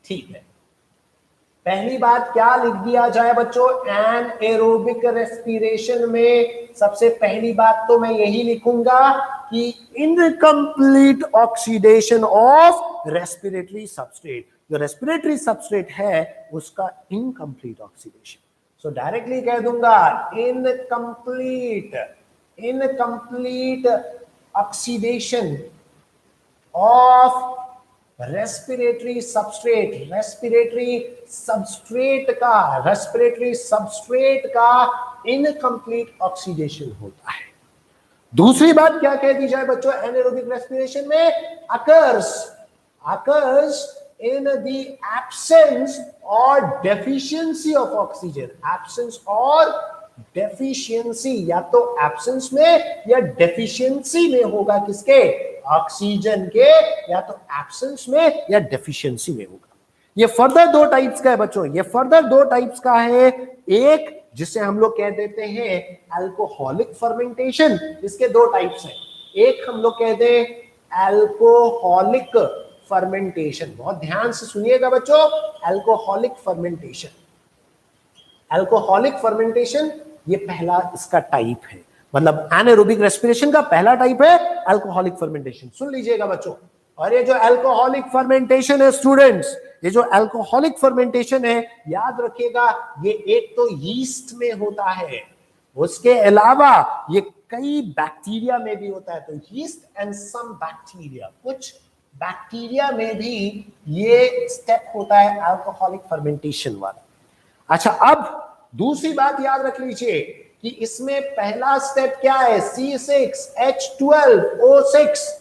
Speaker 1: ठीक है, पहली बात क्या लिख दिया जाए बच्चों एनाएरोबिक रेस्पिरेशन में? सबसे पहली बात तो मैं यही लिखूंगा कि incomplete oxidation of respiratory substrate. जो रेस्पिरेटरी सबस्ट्रेट है उसका इनकम्प्लीट ऑक्सीडेशन। सो डायरेक्टली कह दूंगा incomplete oxidation of respiratory substrate का इनकम्प्लीट ऑक्सीडेशन होता है। दूसरी बात क्या कह दी जाए बच्चों एनाएरोबिक रेस्पिरेशन में? occurs in the absence or deficiency of oxygen। absence और डेफिशिएंसी, या तो एब्सेंस में या डेफिशिएंसी में होगा। किसके? ऑक्सीजन के, या तो एब्सेंस में या डेफिशिएंसी में होगा। ये फर्दर दो टाइप्स का है बच्चों, ये फर्दर दो टाइप्स का है। एक जिसे हम लोग कह देते हैं अल्कोहलिक फर्मेंटेशन, इसके दो टाइप्स हैं। एक हम लोग कहते हैं अल्कोहलिक फर्मेंटेशन, बहुत ध्यान से सुनिएगा बच्चों, अल्कोहलिक फर्मेंटेशन। अल्कोहलिक फर्मेंटेशन ये पहला इसका टाइप है, मतलब एनारोबिक रेस्पिरेशन का पहला टाइप है अल्कोहलिक फर्मेंटेशन। सुन लीजिएगा बच्चों, और ये जो अल्कोहलिक फर्मेंटेशन है स्टूडेंट्स, ये जो अल्कोहलिक फर्मेंटेशन है याद रखिएगा, ये एक तो यीस्ट में होता है, उसके अलावा ये कई बैक्टीरिया में भी होता है। तो यीस्ट एंड सम बैक्टीरिया, कुछ बैक्टीरिया में भी ये स्टेप होता है अल्कोहलिक फर्मेंटेशन वाला। अच्छा, अब दूसरी बात याद रख लीजिए कि इसमें पहला स्टेप क्या है, C6H12O6,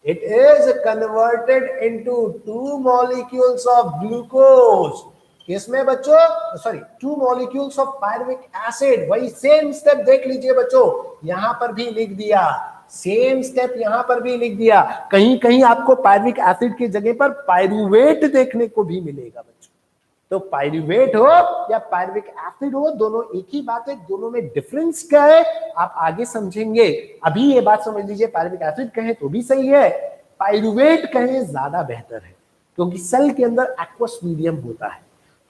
Speaker 1: it is converted into 2 molecules of glucose। इसमें बच्चों sorry 2 molecules of pyruvic acid, वही सेम स्टेप देख लीजिए बच्चों, यहां पर भी लिख दिया, सेम स्टेप यहां पर भी लिख दिया। कहीं कहीं आपको पायरुविक एसिड की जगह पर पायरुवेट देखने को भी मिलेगा बच्चों। तो पायरुवेट हो या पायरुविक एसिड हो, दोनों एक ही बात है, दोनों में डिफरेंस क्या है आप आगे समझेंगे। अभी ये बात समझ लीजिए, पायरुविक एसिड कहें तो भी सही है, पायरुवेट कहें ज्यादा बेहतर है, क्योंकि सेल के अंदर एक्वस मीडियम होता है।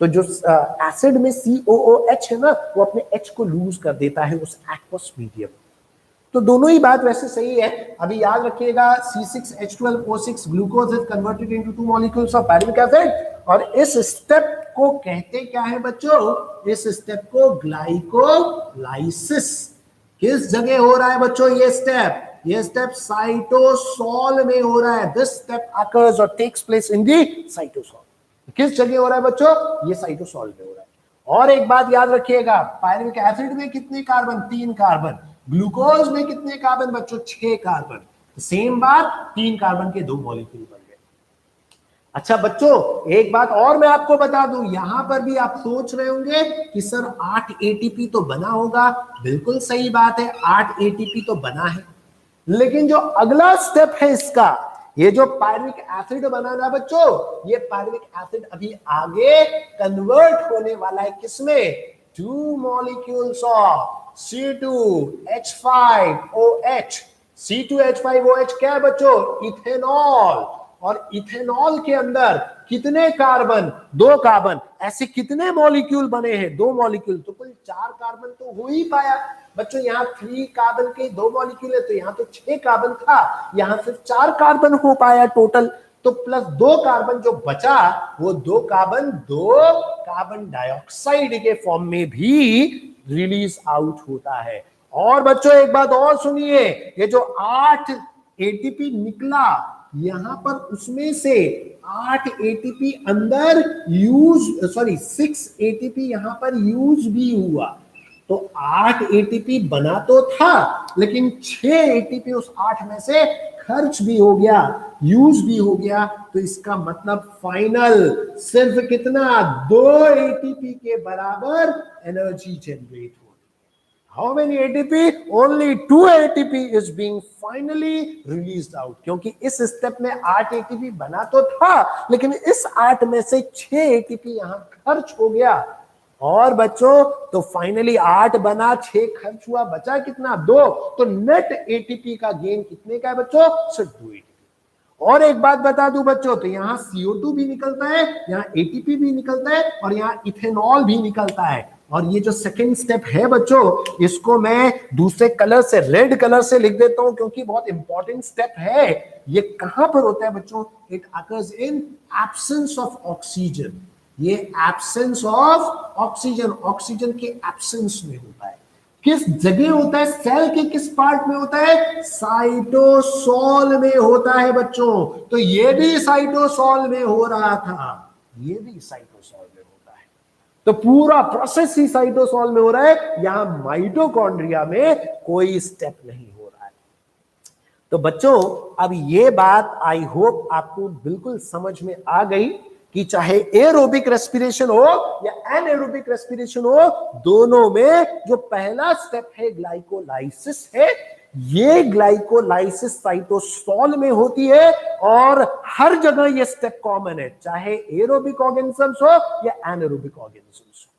Speaker 1: तो जो एसिड में COOH है ना, वो अपने H को लूज कर देता है उस एक्वस मीडियम। तो दोनों ही बात वैसे सही है। अभी याद रखिएगा, C6H12O6 glucose is converted into 2 molecules of pyruvic acid, और इस स्टेप को कहते क्या है बच्चों, इस स्टेप को ग्लाइकोलाइसिस। किस जगह हो रहा है बच्चों ये स्टेप, ये स्टेप साइटोसोल में हो रहा है। दिस स्टेप अकर्स और takes place in the cytosol. किस जगह हो रहा है बच्चों, ये साइटोसोल में हो रहा है। और एक बात याद रखिएगा, पायरुविक एसिड में कितने कार्बन, 3 कार्बन, ग्लूकोज में कितने कार्बन बच्चों, 6 कार्बन। सेम बात, 3 कार्बन के 2 मॉलिक्यूल बन गए। अच्छा बच्चों, एक बात और मैं आपको बता दूं, यहां पर भी आप सोच रहे होंगे कि सर 8 ATP तो बना होगा। बिल्कुल सही बात है, 8 ATP तो बना है, लेकिन जो अगला स्टेप है इसका, ये जो पायरुविक एसिड बना ना बच्चों, ये पायरुविक एसिड अभी आगे कन्वर्ट होने वाला है किसमें, 2 मॉलिक्यूल्स ऑफ C2H5OH। C2H5OH क्या है बच्चों, इथेनॉल। और इथेनॉल के अंदर कितने कार्बन, 2 कार्बन। ऐसे कितने मॉलिक्यूल बने हैं, 2 मॉलिक्यूल, तो कुल 4 कार्बन तो हो ही पाया बच्चों। यहाँ 3 कार्बन के 2 मॉलिक्यूल है, तो यहाँ तो 6 कार्बन था, यहाँ सिर्फ 4 कार्बन हो पाया टोटल। तो प्लस 2 कार्बन जो बचा, वो 2 कार्बन डाइऑक्साइड के फॉर्म में भी रिलीज आउट होता है। और बच्चों एक बात और सुनिए, ये जो 8 ATP निकला यहां पर, उसमें से 8 ATP अंदर यूज, सॉरी 6 ATP यहां पर यूज भी हुआ। तो 8 ATP बना तो था, लेकिन 6 ATP उस 8 में से खर्च भी हो गया, यूज भी हो गया। तो इसका मतलब फाइनल सिर्फ कितना, 2 ATP के बराबर एनर्जी जनरेट हो। How many ATP? Only 2 ATP is being finally released out। क्योंकि इस स्टेप में 8 ATP बना तो था, लेकिन इस 8 में से 6 ATP यहां खर्च हो गया। और बच्चों तो फाइनली 8 बना, 6 खर्च हुआ, बचा कितना, 2। तो नेट ATP का गेन कितने का है बच्चों, सिर्फ 2 ATP। और एक बात बता दूं बच्चों, तो यहाँ CO2 भी निकलता है, यहाँ ATP भी निकलता है, और यहाँ इथेनॉल भी निकलता है। और ये जो सेकेंड स्टेप है बच्चों, इसको मैं दूसरे कलर से, रेड कलर से लिख देता हूं, क्योंकि बहुत इंपॉर्टेंट स्टेप है। ये कहां पर होता है बच्चों, it occurs in absence of oxygen. ये एब्सेंस ऑफ ऑक्सीजन, ऑक्सीजन के एब्सेंस में होता है। किस जगह होता है, सेल के किस पार्ट में होता है, साइटोसोल में होता है बच्चों। तो ये भी साइटोसोल में हो रहा था, ये भी साइटोसोल में होता है। तो पूरा प्रोसेस ही साइटोसोल में हो रहा है, यहां माइटोकॉन्ड्रिया में कोई स्टेप नहीं हो रहा है। तो बच्चों अब ये बात आई होप आपको बिल्कुल समझ में आ गई कि चाहे एरोबिक रेस्पिरेशन हो या एनारोबिक रेस्पिरेशन हो, दोनों में जो पहला स्टेप है ग्लाइकोलाइसिस है, ये ग्लाइकोलाइसिस साइटोसोल में होती है और हर जगह ये स्टेप कॉमन है, चाहे एरोबिक ऑर्गेनिजम्स हो या एनारोबिक ऑर्गेनिजम्स हो।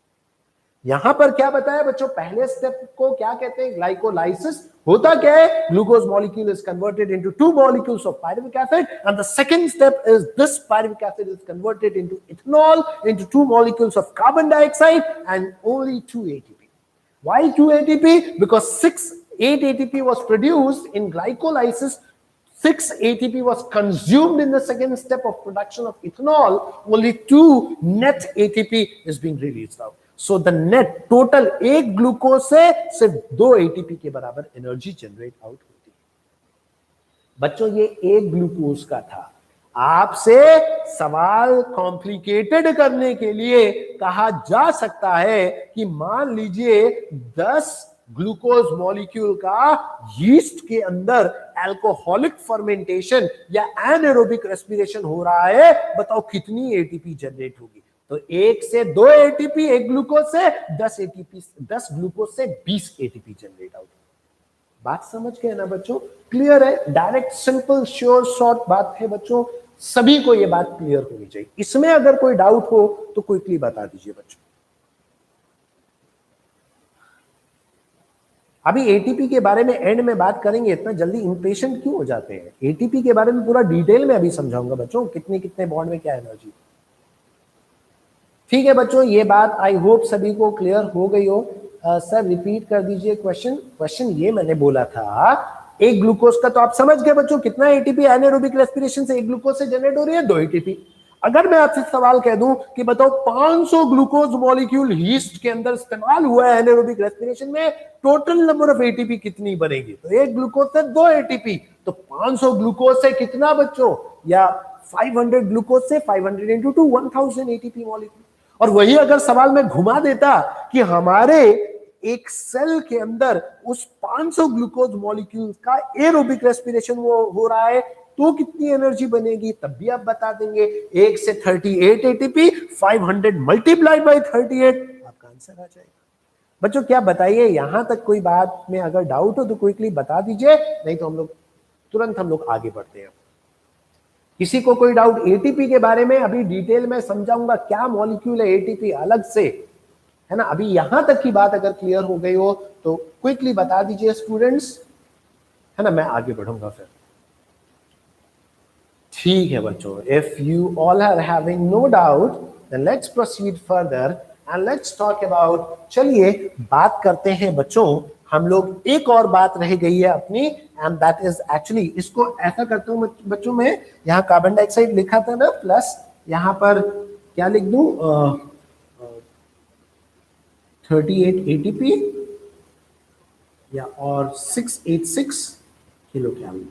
Speaker 1: यहां पर क्या बताया बच्चों, पहले स्टेप को क्या कहते हैं, ग्लाइकोलाइसिस। होता क्या है, glucose molecule is converted into 2 molecules of pyruvic acid and the second step is this pyruvic acid is converted into ethanol into 2 molecules of carbon dioxide and only 2 ATP. Why 2 ATP? Because 8 ATP was produced in glycolysis. 6 ATP was consumed in the second step of production of ethanol. Only 2 net ATP is being released out. So the net total एक glucose से सिर्फ 2 ATP के बराबर energy generate out होती है। बच्चों ये एक ग्लूकोज का था। आपसे सवाल कॉम्प्लिकेटेड करने के लिए कहा जा सकता है कि मान लीजिए 10 ग्लूकोज मॉलिक्यूल का यीस्ट के अंदर अल्कोहलिक फर्मेंटेशन या एनारोबिक रेस्पिरेशन हो रहा है, बताओ कितनी एटीपी जनरेट होगी। तो 1 से 2 एटीपी एक ग्लूकोज से, 10 ग्लूकोज से 20 एटीपी जनरेट आउट। बात समझ गए ना बच्चों, क्लियर है, डायरेक्ट सिंपल श्योर शॉर्ट बात है बच्चों, सभी को ये बात क्लियर होनी चाहिए। इसमें अगर कोई डाउट हो तो क्विकली बता दीजिए बच्चों। अभी एटीपी के बारे में एंड में बात करेंगे, इतना जल्दी इंपेशेंट क्यों हो जाते हैं। एटीपी के बारे में पूरा डिटेल में अभी समझाऊंगा बच्चों, कितने कितने बॉन्ड में क्या एनर्जी। ठीक है बच्चों, ये बात आई होप सभी को क्लियर हो गई हो। सर रिपीट कर दीजिए क्वेश्चन ये मैंने बोला था, एक ग्लूकोज का तो आप समझ गए बच्चों, कितना एटीपी एनारोबिक रेस्पिरेशन से एक ग्लूकोज से जनरेट हो रही है, 2 एटीपी। अगर मैं आपसे सवाल कह दूं कि बताओ 500 ग्लूकोज मॉलिक्यूल यीस्ट के अंदर इस्तेमाल हुआ है एनारोबिक रेस्पिरेशन में, टोटल नंबर ऑफ एटीपी कितनी बनेगी, तो एक ग्लूकोज से 2 एटीपी, तो 500 ग्लूकोज से कितना बच्चों, या 500 ग्लूकोज से 500 into 2 1000 एटीपी मॉलिक्यूल। और वही अगर सवाल में घुमा देता कि हमारे एक सेल के अंदर उस 500 ग्लूकोज मॉलिक्यूल का एरोबिक रेस्पिरेशन वो हो रहा है, तो कितनी एनर्जी बनेगी, तब भी आप बता देंगे। 1 से 38 एटीपी, 500 मल्टीप्लाइड बाई 38, आपका आंसर आ जाएगा। बच्चों क्या बताइए, यहां तक कोई बात में अगर डाउट हो तो क्विकली बता दीजिए, नहीं तो हम लोग आगे बढ़ते हैं। किसी को कोई डाउट एटीपी के बारे में, अभी डिटेल में समझाऊंगा क्या मॉलिक्यूल है एटीपी अलग से, है ना। अभी यहां तक की बात अगर क्लियर हो गई हो तो क्विकली बता दीजिए स्टूडेंट्स, है ना, मैं आगे बढ़ूंगा फिर। ठीक है बच्चों, if you all are having no doubt then let's proceed further and let's talk about. चलिए बात करते हैं बच्चों, हम लोग एक और बात रह गई है अपनी, एंड दैट इज एक्चुअली, इसको ऐसा करता हूं बच्चों में, यहाँ कार्बन डाइऑक्साइड लिखा था ना, प्लस यहाँ पर क्या लिख दूं, 38 एटीपी या और 686 किलो कैलोरी।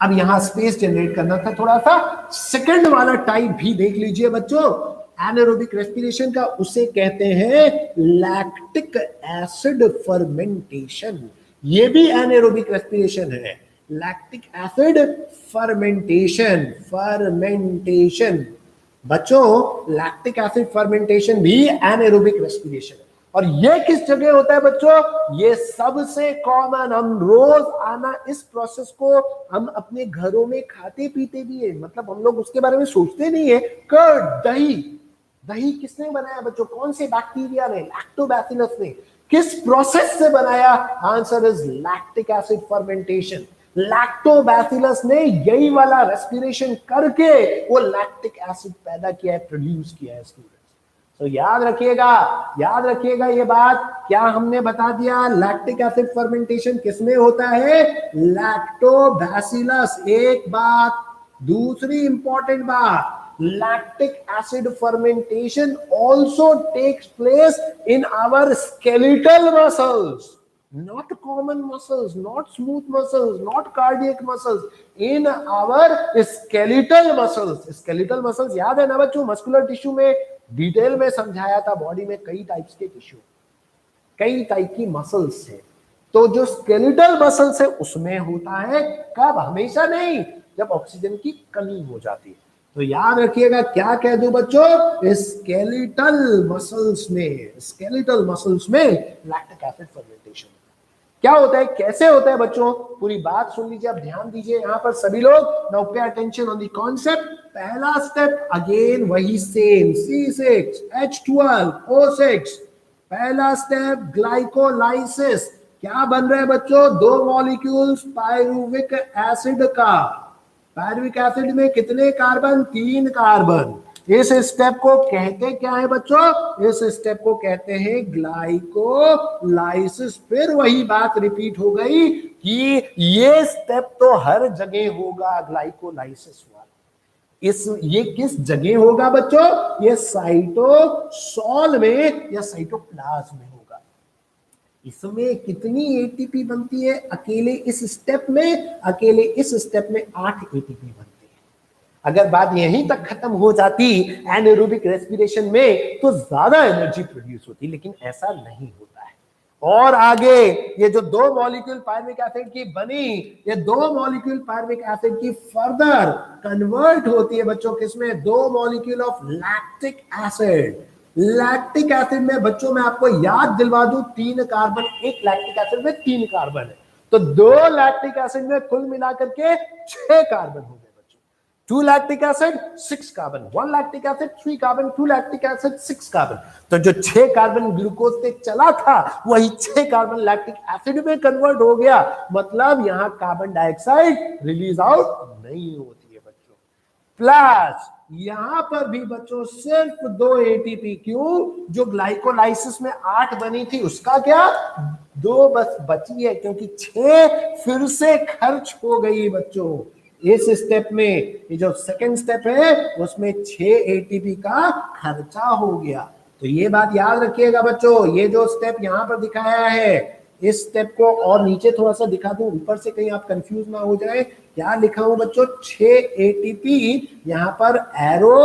Speaker 1: अब यहां स्पेस जनरेट करना था थोड़ा सा। सेकंड वाला टाइप भी देख लीजिए बच्चों, एनारोबिक रेस्पिरेशन का, उसे कहते हैं लैक्टिक एसिड फर्मेंटेशन। ये भी एनारोबिक रेस्पिरेशन है, लैक्टिक एसिड फर्मेंटेशन बच्चों, लैक्टिक एसिड फर्मेंटेशन भी एनारोबिक रेस्पिरेशन है। और ये किस जगह होता है बच्चों, ये सबसे कॉमन, हम रोज आना इस प्रोसेस को हम अपने घरों में खाते पीते भी है, मतलब हम लोग उसके बारे में सोचते नहीं है। कर्ड, दही किसने बनाया बच्चों, कौन से बैक्टीरिया ने, लैक्टोबैसिलस ने। किस प्रोसेस से बनाया, answer is lactic acid fermentation. Lactobacillus ने यही वाला रेस्पिरेशन करके वो लैक्टिक एसिड पैदा किया है, प्रोड्यूस किया है स्टूडेंट्स। तो याद रखिएगा ये बात, क्या हमने बता दिया, लैक्टिक एसिड फर्मेंटेशन किसमें होता है, लैक्टोबैसिलस। एक बात, दूसरी इंपॉर्टेंट बात, lactic acid fermentation also takes place in our skeletal muscles, not common muscles, not smooth muscles, not cardiac muscles, in our skeletal muscles याद है ना बच्चों, मस्कुलर टिश्यू में डिटेल में समझाया था, बॉडी में कई टाइप्स के टिश्यू, कई टाइप की मसल्स है। तो जो स्केलेटल मसल्स है उसमें होता है, कब, हमेशा नहीं, जब ऑक्सीजन की कमी हो जाती है। तो याद रखिएगा, क्या कह दूं बच्चों, स्केलेटल मसल्स में लैक्टिक एसिड फर्मेंटेशन। क्या होता है, कैसे होता है बच्चों, पूरी बात सुन लीजिए, आप ध्यान दीजिए यहां पर सभी लोग। Now pay attention on the concept. पहला स्टेप अगेन वही सेम, C6H12O6। पहला स्टेप ग्लाइकोलाइसिस। क्या बन रहा है बच्चों, दो मॉलिक्यूल्स पायरुविक एसिड का। पायरुविक एसिड में कितने कार्बन, 3 कार्बन। इस स्टेप को कहते क्या है बच्चों, इस स्टेप को कहते हैं ग्लाइकोलाइसिस। फिर वही बात रिपीट हो गई कि ये स्टेप तो हर जगह होगा, ग्लाइकोलाइसिस वाला। ये किस जगह होगा बच्चों, ये साइटोसोल में या साइटोप्लाज्म में होगा। इसमें कितनी एटीपी बनती है, अकेले इस स्टेप में 8 एटीपी बनती है। अगर बात यहीं तक खत्म हो जाती एनारोबिक रेस्पिरेशन में तो ज्यादा एनर्जी प्रोड्यूस होती, लेकिन ऐसा नहीं होता है। और आगे ये जो दो मॉलिक्यूल पायरुविक एसिड की बनी, ये दो मॉलिक्यूल पायरुविक एसिड की फर्दर कन्वर्ट होती है बच्चों किसमें, दो molecule of lactic acid. Lactic acid में बच्चों मैं आपको याद दिलवा दूं, 3 कार्बन, एक लैक्टिक एसिड में 3 कार्बन है, तो 2 लैक्टिक एसिड में कुल मिलाकर के 6 कार्बन हो गए बच्चों। 2 lactic acid 6 carbon, 1 lactic acid 3 carbon, 2 lactic acid 6 carbon. तो जो 6 कार्बन ग्लूकोज से चला था वही 6 कार्बन लैक्टिक एसिड में कन्वर्ट हो गया। मतलब यहां कार्बन डाइऑक्साइड रिलीज आउट नहीं होती है बच्चों। प्लस यहां पर भी बच्चों सिर्फ 2 एटीपी, क्यों, जो ग्लाइकोलाइसिस में 8 बनी थी उसका क्या 2 बस बची है, क्योंकि 6 फिर से खर्च हो गई बच्चों इस स्टेप में। ये जो सेकंड स्टेप है उसमें 6 एटीपी का खर्चा हो गया। तो ये बात याद रखिएगा बच्चों, ये जो स्टेप यहां पर दिखाया है, इस स्टेप को और नीचे थोड़ा सा दिखा दूं ऊपर से, कहीं आप कंफ्यूज ना हो जाए। क्या लिखा हूं बच्चों, 6 एटीपी यहां पर एरो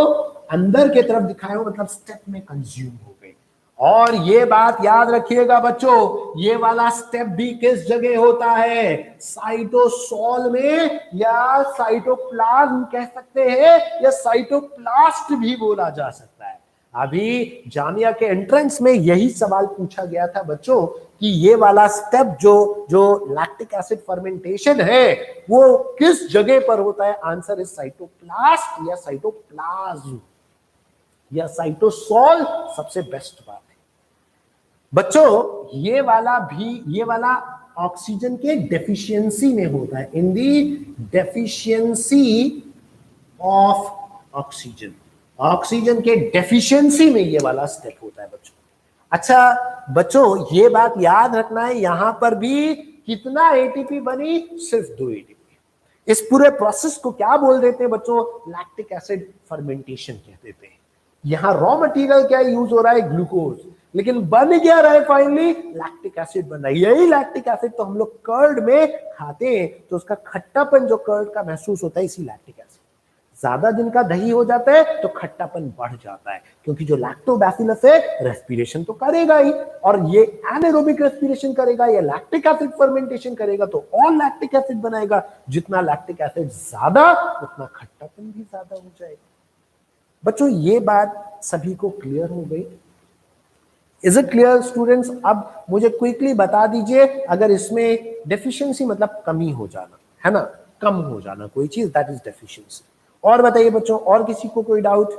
Speaker 1: अंदर के तरफ दिखाया हूं, मतलब स्टेप में कंज्यूम हो गई। और ये बात याद रखिएगा बच्चों, ये वाला स्टेप भी किस जगह होता है, साइटोसोल में, या साइटोप्लाज्म कह सकते हैं, या साइटोप्लास्ट भी बोला जा सकता है। अभी जामिया के एंट्रेंस में यही सवाल पूछा गया था बच्चों कि ये वाला स्टेप जो लैक्टिक एसिड फर्मेंटेशन है वो किस जगह पर होता है। आंसर इज साइटोप्लास्ट या साइटोप्लाज्म या साइटोसोल, सबसे बेस्ट बात है बच्चों। ये वाला ऑक्सीजन के डेफिशिएंसी में होता है, इन दी डेफिशिएंसी ऑफ ऑक्सीजन। ऑक्सीजन के डेफिशिएंसी में ये वाला स्टेप होता है बच्चों। अच्छा बच्चों, ये बात याद रखना है, यहां पर भी कितना एटीपी बनी, सिर्फ 2 एटीपी। इस पूरे प्रोसेस को क्या बोल देते हैं बच्चों, लैक्टिक एसिड फर्मेंटेशन कह देते हैं। यहां रॉ मटेरियल क्या यूज हो रहा है, ग्लूकोज, लेकिन बन क्या रहा है फाइनली, लैक्टिक एसिड बन रहा है। यही लैक्टिक एसिड तो हम लोग कर्ड में खाते हैं, तो उसका खट्टापन जो कर्ड का महसूस होता है, इसी लैक्टिक एसिड। ज्यादा दिन का दही हो जाता है तो खट्टापन बढ़ जाता है, क्योंकि जो लैक्टोबैसिलस है रेस्पिरेशन तो करेगा ही, और ये एनारोबिक रेस्पिरेशन करेगा, ये लैक्टिक एसिड फर्मेंटेशन करेगा, तो और लैक्टिक एसिड बनाएगा। जितना लैक्टिक एसिड ज्यादा उतना खट्टापन भी ज्यादा हो जाएगा। बच्चों ये बात सभी को क्लियर हो गई, इज इट क्लियर स्टूडेंट्स। अब मुझे क्विकली बता दीजिए, अगर इसमें डेफिशिएंसी मतलब कमी हो जाना है ना, कम हो जाना कोई चीज, दैट इज डेफिशिएंसी। और बताइए बच्चों, और किसी को कोई डाउट,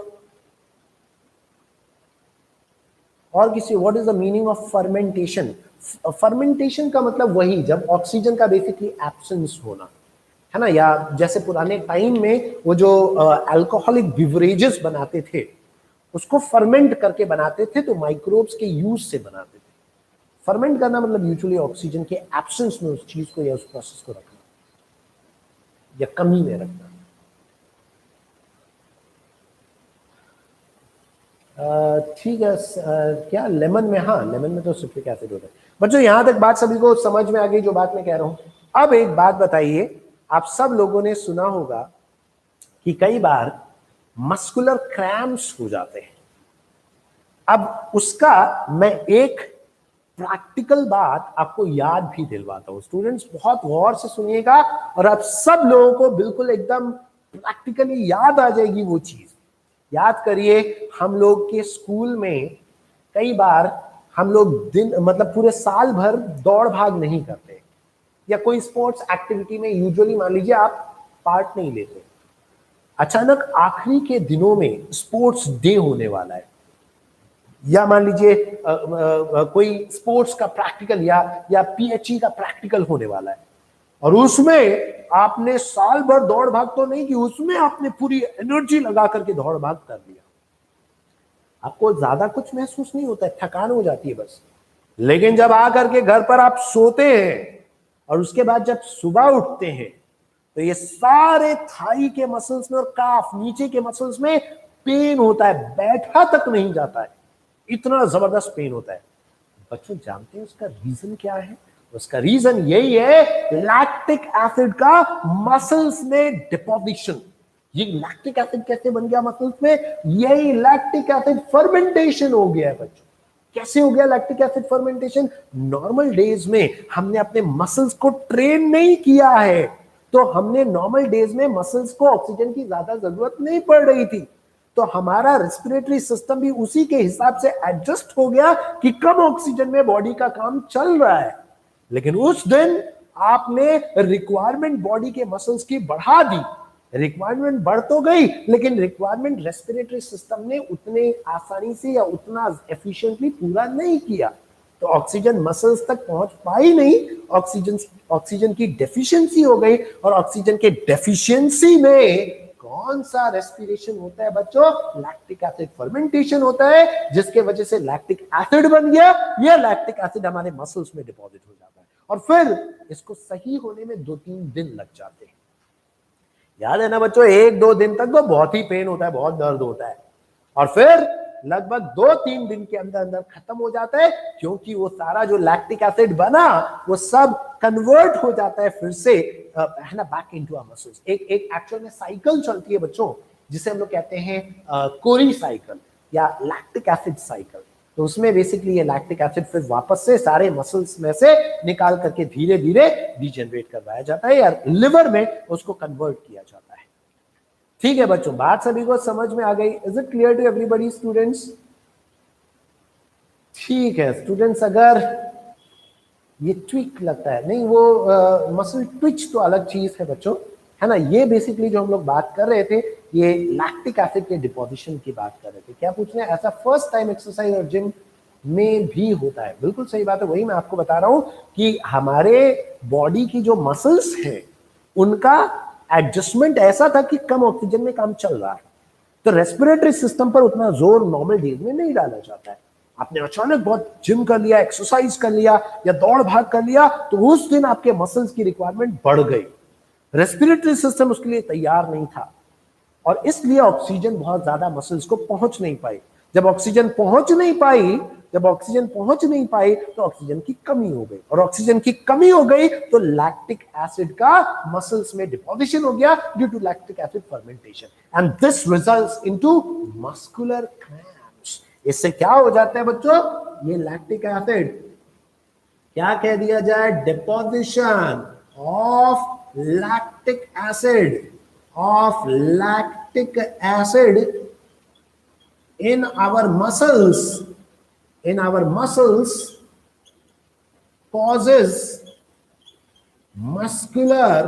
Speaker 1: और किसी, what is the meaning of fermentation. Fermentation का मतलब वही, जब ऑक्सीजन का बेसिकली एब्सेंस होना है ना, या जैसे पुराने टाइम में वो जो अल्कोहलिक बिवरेजेस बनाते थे उसको फर्मेंट करके बनाते थे, तो माइक्रोब्स के यूज से बनाते थे। फर्मेंट करना मतलब यूजुअली ऑक्सीजन के एब्सेंस में उस चीज को या उस प्रोसेस को रखना या कमी में रखना। ठीक है, क्या लेमन में, हाँ लेमन में तो सिट्रिक एसिड होता है। बच्चों यहां तक बात सभी को समझ में आ गई जो बात मैं कह रहा हूं। अब एक बात बताइए, आप सब लोगों ने सुना होगा कि कई बार मस्कुलर क्रैम्प्स हो जाते हैं। अब उसका मैं एक प्रैक्टिकल बात आपको याद भी दिलवाता हूं। स्टूडेंट्स बहुत गौर से सुनिएगा और आप सब लोगों को बिल्कुल एकदम प्रैक्टिकली याद आ जाएगी वो चीज। याद करिए, हम लोग के स्कूल में कई बार हम लोग दिन मतलब पूरे साल भर दौड़ भाग नहीं करते, या कोई स्पोर्ट्स एक्टिविटी में यूजुअली मान लीजिए आप पार्ट नहीं लेते, अचानक आखिरी के दिनों में स्पोर्ट्स डे होने वाला है, या मान लीजिए कोई स्पोर्ट्स का प्रैक्टिकल या पीएचई का प्रैक्टिकल होने वाला है, और उसमें आपने साल भर दौड़ भाग तो नहीं की, उसमें आपने पूरी एनर्जी लगा करके दौड़ भाग कर दिया, आपको ज्यादा कुछ महसूस नहीं होता है, थकान हो जाती है बस। लेकिन जब आकर के घर पर आप सोते हैं और उसके बाद जब सुबह उठते हैं, तो ये सारे थाई के मसल्स में और काफ नीचे के मसल्स में पेन होता है, बैठा तक नहीं जाता है, इतना जबरदस्त पेन होता है। बच्चों जानते हैं उसका रीजन क्या है? उसका रीजन यही है, लैक्टिक एसिड का मसल्स में डिपोजिशन। ये लैक्टिक एसिड कैसे बन गया मसल्स में? यही लैक्टिक एसिड फर्मेंटेशन हो गया है बच्चों। कैसे हो गया lactic acid fermentation? Normal days में हमने अपने मसल्स को ट्रेन नहीं किया है, तो हमने नॉर्मल डेज में मसल्स को ऑक्सीजन की ज्यादा जरूरत नहीं पड़ रही थी, तो हमारा रेस्पिरेटरी सिस्टम भी उसी के हिसाब से एडजस्ट हो गया कि कम ऑक्सीजन में बॉडी का काम चल रहा है। लेकिन उस दिन आपने रिक्वायरमेंट बॉडी के मसल्स की बढ़ा दी, रिक्वायरमेंट बढ़ तो गई, लेकिन रिक्वायरमेंट रेस्पिरेटरी सिस्टम ने उतने आसानी से या उतना एफिशिएंटली पूरा नहीं किया, तो ऑक्सीजन मसल्स तक पहुंच पाई नहीं, ऑक्सीजन की डेफिशिएंसी हो गई, और ऑक्सीजन के डेफिशिएंसी में कौन सा रेस्पिरेशन होता है बच्चों? लैक्टिक एसिड फर्मेंटेशन होता है, जिसके वजह से लैक्टिक एसिड बन गया। यह लैक्टिक एसिड हमारे मसल्स में डिपॉजिट हो जाता है, और फिर इसको सही होने में 2-3 दिन लग जाते हैं। याद है ना बच्चों, 1-2 दिन तक तो बहुत ही पेन होता है, बहुत दर्द होता है, और फिर लगभग 2-3 दिन के अंदर अंदर खत्म हो जाता है, क्योंकि वो सारा जो लैक्टिक एसिड बना वो सब कन्वर्ट हो जाता है फिर से है ना बैक इनटू आवर मसल्स। एक एक्चुअल में साइकिल चलती है बच्चों, जिसे हम लोग कहते हैं कोरी साइकिल या लैक्टिक एसिड साइकिल। तो उसमें बेसिकली ये लैक्टिक एसिड फिर वापस से सारे मसल्स में से निकाल करके धीरे धीरे डिजेनरेट करवाया जाता है, या लिवर में उसको कन्वर्ट किया जाता है। ठीक है बच्चों, बात सभी को समझ में आ गई? Is it clear to everybody students? ठीक है स्टूडेंट्स, अगर ये ट्विक लगता है, नहीं वो मसल ट्विच तो अलग चीज है बच्चों, है ना। ये बेसिकली जो हम लोग बात कर रहे थे, ये लैक्टिक एसिड के डिपोजिशन की बात कर रहे थे। क्या पूछ रहे हैं? ऐसा फर्स्ट टाइम एक्सरसाइज और जिम में भी होता है? बिल्कुल सही बात है, वही मैं आपको बता रहा हूं कि हमारे बॉडी की जो मसल्स हैं उनका एडजस्टमेंट ऐसा था कि कम ऑक्सीजन में काम चल रहा है, तो रेस्पिरेटरी सिस्टम पर उतना जोर नॉर्मल डेज में नहीं डाला जाता है। आपने अचानक बहुत जिम कर लिया, एक्सरसाइज कर लिया या दौड़ भाग कर लिया, तो उस दिन आपके मसल्स की रिक्वायरमेंट बढ़ गई, रेस्पिरेटरी सिस्टम उसके लिए तैयार नहीं था, और इसलिए ऑक्सीजन बहुत ज्यादा मसल्स को पहुंच नहीं पाई। जब ऑक्सीजन पहुंच नहीं पाई तो ऑक्सीजन की कमी हो गई, और ऑक्सीजन की कमी हो गई तो लैक्टिक एसिड का मसल्स में डिपोजिशन हो गया due to lactic acid fermentation, and this results into muscular cramps. इससे क्या हो जाता है बच्चों? ये लैक्टिक एसिड, क्या कह दिया जाए, deposition of lactic acid in our muscles causes muscular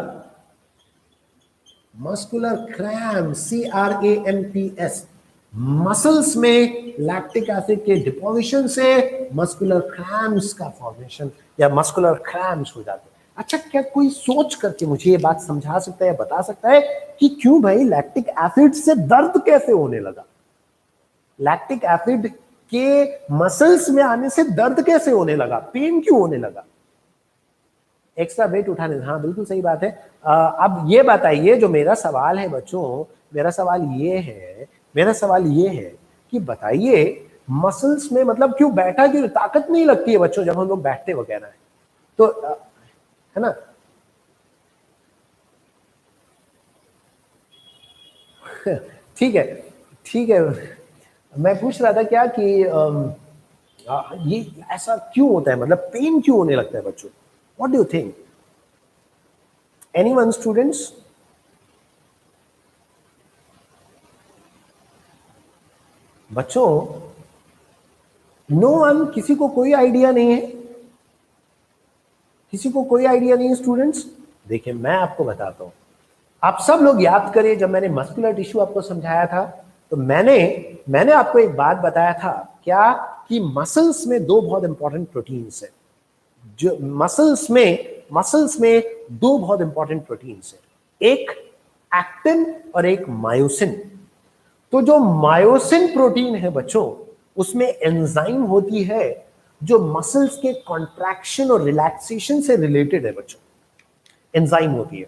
Speaker 1: cramps, CRAMPS। Muscles में लैक्टिक एसिड के डिपोजिशन से मस्कुलर क्रैम्प्स का फॉर्मेशन या मस्कुलर क्रैम्प्स हो जाते हैं। अच्छा, क्या कोई सोच करके मुझे ये बात समझा सकता है, बता सकता है कि क्यों भाई लैक्टिक एसिड से दर्द कैसे होने लगा? लैक्टिक एसिड के मसल्स में आने से दर्द कैसे होने लगा, पेन क्यों होने लगा? एक्स्ट्रा वेट उठाने, हाँ बिल्कुल सही बात है। अब ये बताइए, जो मेरा सवाल है बच्चों, मेरा सवाल ये है कि बताइए मसल्स में मतलब क्यों बैठा, क्यों ताकत नहीं लगती है बच्चों जब हम लोग बैठते वगैरह है तो है ना। ठीक है, मैं पूछ रहा था क्या कि ये ऐसा क्यों होता है, मतलब पेन क्यों होने लगता है बच्चों? What do you think? Anyone students? बच्चों नो वन, किसी को कोई आइडिया नहीं है? किसी को कोई आइडिया नहीं है स्टूडेंट्स? देखिए मैं आपको बताता हूं, आप सब लोग याद करिए, जब मैंने मस्कुलर टिश्यू आपको समझाया था तो मैंने आपको एक बात बताया था क्या, कि मसल्स में दो बहुत इंपॉर्टेंट प्रोटीन्स है, जो मसल्स में दो बहुत इंपॉर्टेंट प्रोटीन्स है, एक एक्टिन और एक मायोसिन। तो जो मायोसिन प्रोटीन है बच्चों, उसमें एंजाइम होती है जो मसल्स के कॉन्ट्रैक्शन और रिलैक्सेशन से रिलेटेड है बच्चों, एंजाइम होती है।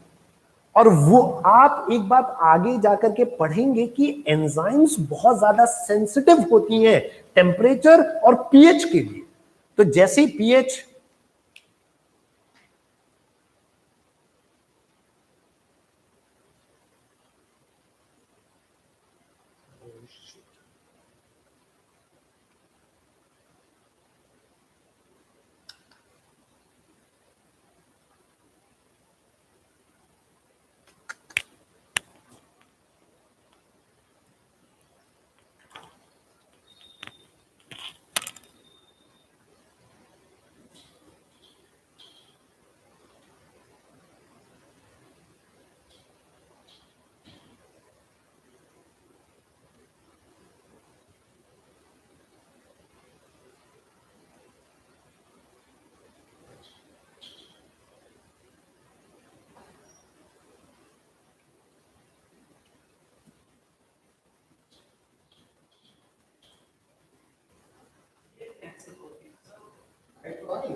Speaker 1: और वो आप एक बात आगे जाकर के पढ़ेंगे कि एंजाइम्स बहुत ज्यादा सेंसिटिव होती हैं टेम्परेचर और पीएच के लिए। तो जैसे पीएच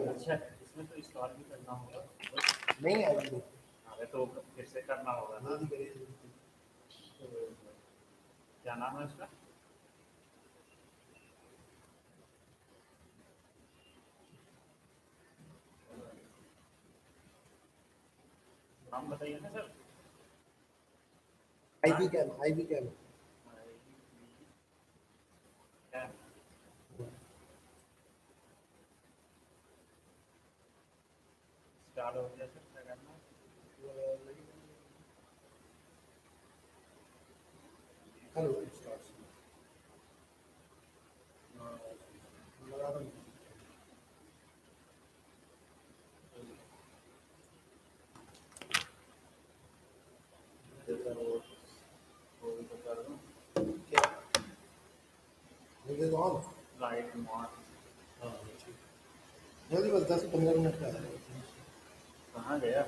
Speaker 2: अच्छा, इसमें तो इंस्टॉल भी करना होगा।
Speaker 1: नहीं आएगी।
Speaker 2: अरे तो फिर से करना होगा ना। क्या नाम है उसका? नाम बताइए ना sir.
Speaker 1: IVCam, iVCam.
Speaker 2: क्या? स्टार्ट हो गया सर, क्या करना है?
Speaker 1: हेलो,
Speaker 2: सर वो भी तो कर दूँ। राइट मॉड
Speaker 1: जल्दी बस 10 से 15 मिनट का है।
Speaker 2: कहाँ गया?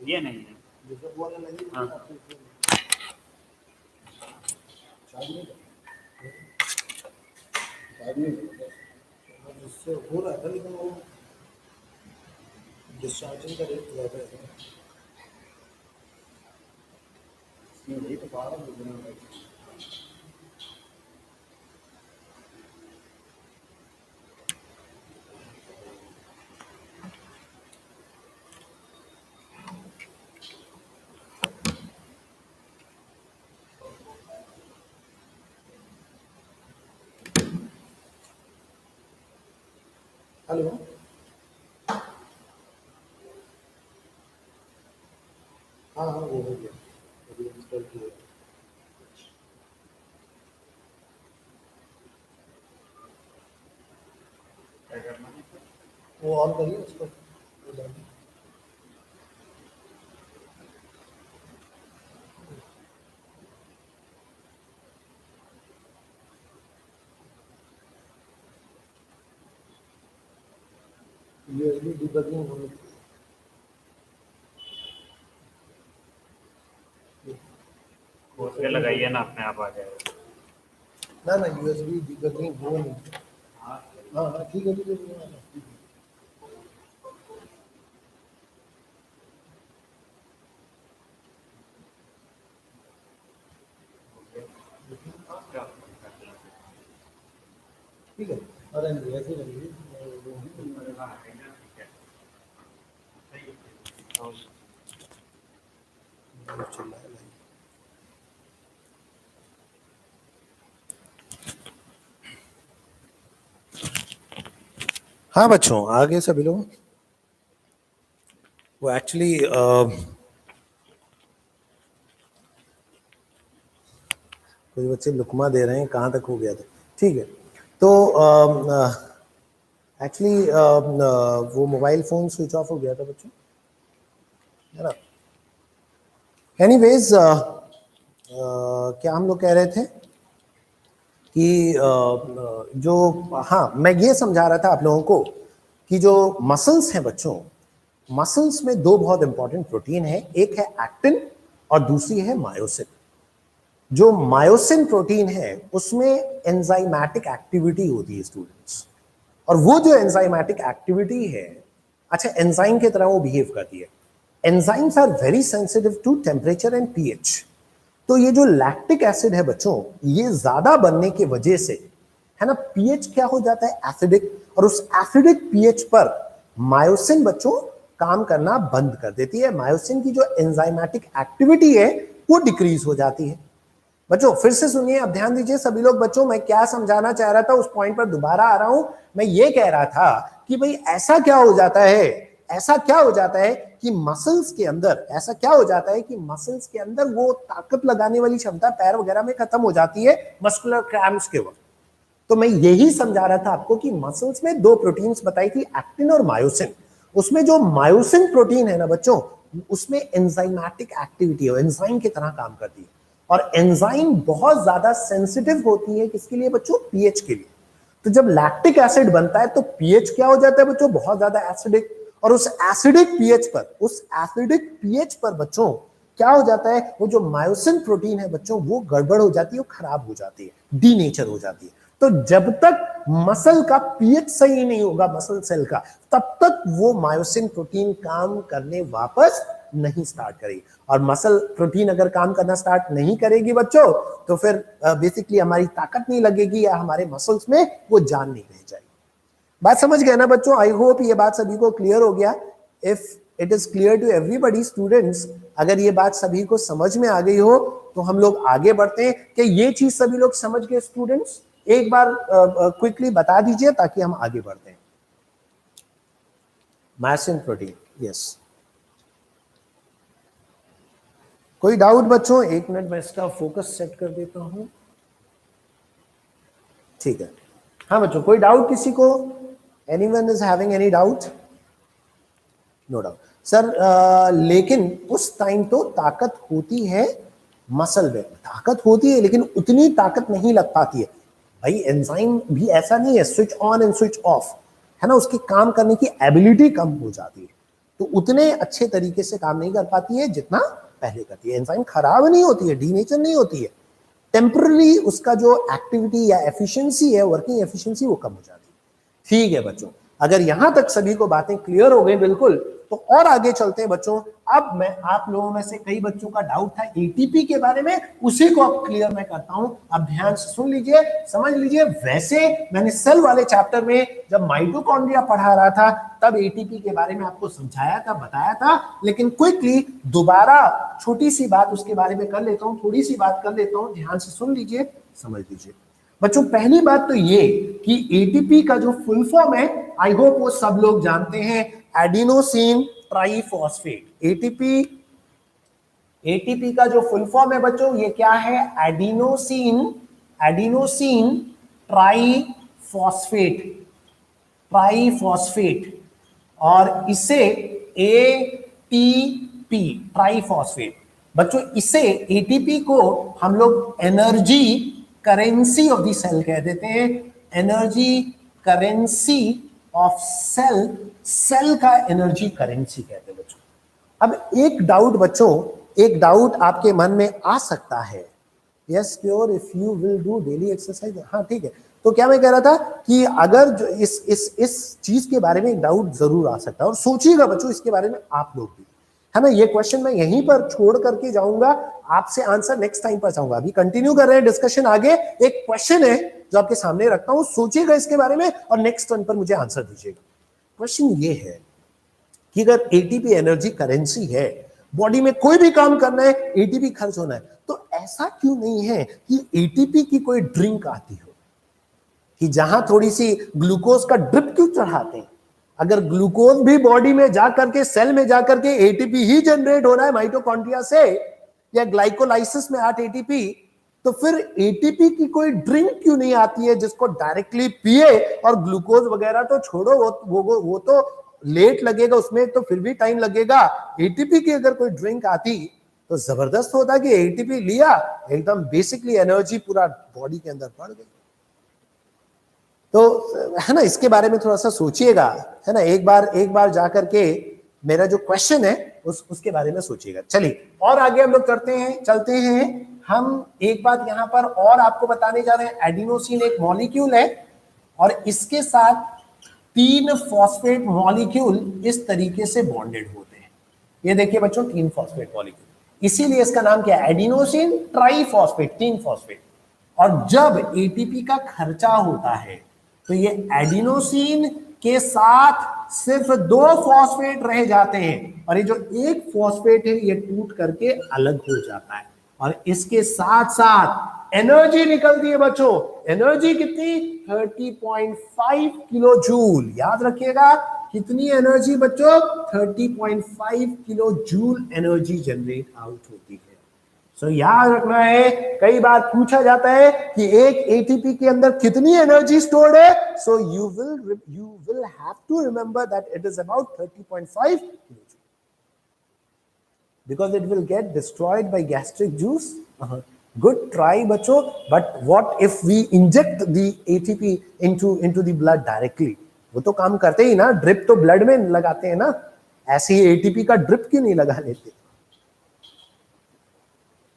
Speaker 2: ये नहीं है। हाँ
Speaker 1: इससे हो रहा था, लेकिन वो डिस्चार्जिंग का रेट ज़्यादा है।
Speaker 2: यही तो बात है।
Speaker 1: हेलो, हाँ हाँ वो हो गया, अभी इंस्टॉल किया।
Speaker 2: क्या करना है?
Speaker 1: वो ऑन करिए उसको, वो जाएगी। यूएसबी डिबगिंग होने
Speaker 2: खोल के लगाइए ना, अपने आप आ जाएगा।
Speaker 1: ना यूएसबी डिबगिंग हो नहीं।
Speaker 2: हाँ
Speaker 1: हाँ हाँ ठीक है, ठीक है, ठीक है।
Speaker 2: क्या?
Speaker 1: ठीक है, अरे नहीं ऐसे करिए।
Speaker 2: हाँ ठीक है। और
Speaker 1: चिल्ला है भाई। हाँ बच्चों, आगे सभी लोग, वो एक्चुअली कोई बच्चे लुकमा दे रहे हैं, कहाँ तक हो गया था, ठीक है। तो एक्चुअली वो मोबाइल फोन स्विच ऑफ हो गया था बच्चों, है ना। एनीवेज क्या हम लोग कह रहे थे कि जो, हाँ मैं ये समझा रहा था आप लोगों को कि जो मसल्स हैं बच्चों, मसल्स में दो बहुत इंपॉर्टेंट प्रोटीन है, एक है एक्टिन और दूसरी है मायोसिन। जो मायोसिन प्रोटीन है उसमें एंजाइमेटिक एक्टिविटी होती है स्टूडेंट्स, और वो जो एंजाइमेटिक एक्टिविटी है, अच्छा एंजाइम की तरह वो बिहेव करती है। Enzymes are very sensitive to temperature and pH. तो ये जो लैक्टिक एसिड है बच्चों, ये ज्यादा बनने की वजह से, है ना, पीएच क्या हो जाता है, एसिडिक, और उस एसिडिक पीएच पर मायोसिन बच्चों काम करना बंद कर देती है। मायोसिन की जो एंजाइमेटिक एक्टिविटी है वो डिक्रीज हो जाती है। बच्चों फिर से सुनिए, अब ध्यान दीजिए सभी लोग। बच्चों मैं क्या समझाना चाह रहा था उस पॉइंट पर दोबारा आ रहा हूं। मैं ये कह रहा था कि भाई ऐसा क्या हो जाता है, ऐसा क्या हो जाता है कि मसल्स के अंदर, ऐसा क्या हो जाता है कि मसल्स के अंदर वो ताकत लगाने वाली क्षमता पैर वगैरह में खत्म हो जाती है मस्कुलर क्रैम्प्स के वक्त। तो मैं यही समझा रहा था आपको कि मसल्स में दो प्रोटीन्स बताई थी, एक्टिन और मायोसिन। उसमें जो मायोसिन प्रोटीन है ना बच्चों, उसमें एंजाइमेटिक एक्टिविटी है, एंजाइम की तरह काम करती है। और एंजाइम बहुत ज्यादा सेंसिटिव होती है किसके लिए बच्चों, पीएच के लिए। तो जब लैक्टिक एसिड बनता है तो पीएच क्या हो जाता है बच्चों, बहुत ज्यादा एसिडिक। और उस एसिडिक पीएच पर, उस एसिडिक पीएच पर बच्चों क्या हो जाता है, वो जो मायोसिन प्रोटीन है बच्चों वो गड़बड़ हो जाती है, वो खराब हो जाती है, डीनेचर हो जाती है। तो जब तक मसल का पीएच सही नहीं होगा मसल सेल का, तब तक वो मायोसिन प्रोटीन काम करने वापस नहीं स्टार्ट करेगी। और मसल प्रोटीन अगर काम करना स्टार्ट नहीं करेगी बच्चों, तो फिर बेसिकली हमारी ताकत नहीं लगेगी या हमारे मसल्स में वो जान नहीं रह जाएगी। बात समझ गए ना बच्चों? आई होप ये बात सभी को क्लियर हो गया। If it is clear to everybody students, अगर ये बात सभी को समझ में आ गई हो तो हम लोग आगे बढ़ते हैं। कि ये चीज सभी लोग समझ गए स्टूडेंट्स? एक बार क्विकली बता दीजिए ताकि हम आगे बढ़ते हैं। Myosin protein, yes. कोई डाउट बच्चों? एक मिनट मैं इसका फोकस सेट कर देता हूं। ठीक है, हाँ बच्चों कोई डाउट किसी को? Anyone is having any doubt? No doubt sir. लेकिन उस टाइम तो ताकत होती है मसल में, ताकत होती है लेकिन उतनी ताकत नहीं लग पाती है भाई। एंजाइम भी ऐसा नहीं है switch on and switch off, है ना, उसकी काम करने की एबिलिटी कम हो जाती है, तो उतने अच्छे तरीके से काम नहीं कर पाती है जितना पहले करती है। एंजाइम खराब नहीं होती है, डीनेचर नहीं होती है, टेम्पररी उसका जो एक्टिविटी या एफिशिएंसी है, वर्किंग एफिशिएंसी, वो कम हो जाती है। ठीक है बच्चों, अगर यहां तक सभी को बातें क्लियर हो गई बिल्कुल, तो और आगे चलते हैं बच्चों। अब मैं आप लोगों में से कई बच्चों का डाउट था एटीपी के बारे में, उसी को अब क्लियर मैं करता हूं। अब ध्यान से सुन लीजिए, समझ लीजिए। वैसे मैंने सेल वाले चैप्टर में जब माइटोकॉन्ड्रिया पढ़ा रहा था तब एटीपी के बारे में आपको समझाया था, बताया था, लेकिन क्विकली दोबारा छोटी सी बात उसके बारे में कर लेता हूं, थोड़ी सी बात कर लेता हूं। ध्यान से सुन लीजिए, समझ लीजिए बच्चों। पहली बात तो ये कि एटीपी का जो फुल फॉर्म है, आई होप वो सब लोग जानते हैं, एडिनोसिन ट्राइफॉस्फेट। एटीपी का जो फुल फॉर्म है बच्चों, ये क्या है, एडिनोसिन ट्राइफॉस्फेट, और इसे एटीपी, ट्राइफॉस्फेट। बच्चों इसे, एटीपी को हम लोग energy currency of the cell कह देते हैं। Energy currency of cell, cell का एनर्जी करेंसी कहते हैं बच्चों। अब एक डाउट बच्चों, एक डाउट आपके मन में आ सकता है, yes pure if you will do daily exercise. हाँ ठीक है, तो क्या मैं कह रहा था कि अगर जो इस चीज के बारे में एक डाउट जरूर आ सकता है, और सोचिएगा बच्चों इसके बारे में आप लोग भी, है ना। ये क्वेश्चन मैं यहीं पर छोड़ करके जाऊंगा, आपसे आंसर नेक्स्ट टाइम पर चाहूंगा। अभी कंटिन्यू कर रहे हैं डिस्कशन आगे। एक क्वेश्चन है जो आपके सामने रखता हूं, सोचिएगा इसके बारे में और नेक्स्ट टर्न पर मुझे आंसर दीजिएगा। क्वेश्चन ये है कि अगर एटीपी एनर्जी करेंसी है, बॉडी में कोई भी काम करना है एटीपी खर्च होना है, तो ऐसा क्यों नहीं है कि एटीपी की कोई ड्रिंक आती हो, कि जहां थोड़ी सी ग्लूकोज का ड्रिप क्यों चढ़ाते हैं? अगर ग्लूकोज भी बॉडी में जाकर के, सेल में जाकर के एटीपी ही जनरेट हो रहा है माइटोकॉन्ड्रिया से, या ग्लाइकोलाइसिस में 8 एटीपी, तो फिर एटीपी की कोई ड्रिंक क्यों नहीं आती है जिसको डायरेक्टली पिए और ग्लूकोज वगैरह तो छोड़ो, वो तो लेट लगेगा, उसमें तो फिर भी टाइम लगेगा। एटीपी की अगर कोई ड्रिंक आती तो जबरदस्त होता कि एटीपी लिया, एकदम बेसिकली एनर्जी पूरा बॉडी के अंदर बढ़ गई। तो है ना, इसके बारे में थोड़ा सा सोचिएगा, है ना, एक बार जाकर के मेरा जो क्वेश्चन है उसके बारे में सोचिएगा। चलिए और आगे हम लोग चलते हैं। हम एक बात यहां पर और आपको बताने जा रहे हैं, एडिनोसिन एक मॉलिक्यूल है और इसके साथ 3 फॉस्फेट मॉलिक्यूल इस तरीके से बॉन्डेड होते हैं। ये देखिए बच्चों, 3 फॉस्फेट मॉलिक्यूल, इसीलिए इसका नाम क्या है, एडिनोसिन ट्राइफॉस्फेट, 3 फॉस्फेट। और जब एटीपी का खर्चा होता है तो ये एडिनोसिन के साथ सिर्फ 2 फॉस्फेट रह जाते हैं और ये जो एक फॉस्फेट है ये टूट करके अलग हो जाता है और इसके साथ साथ एनर्जी निकलती है बच्चों। एनर्जी कितनी, 30.5 किलो जूल। याद रखिएगा कितनी एनर्जी बच्चों, 30.5 kilo joule energy generate out होती है। सो याद रखना है, कई बार पूछा जाता है कि एक एटीपी के अंदर कितनी एनर्जी स्टोर्ड है। So you will have to remember that it is about 30.5 kilo, because it will get destroyed by gastric juice. Good try बच्चों, but what if we inject the ATP into the blood directly? वो तो काम करते ही ना, drip तो blood में लगाते हैं ना, ऐसे ही एटीपी का ड्रिप क्यों नहीं लगा लेते।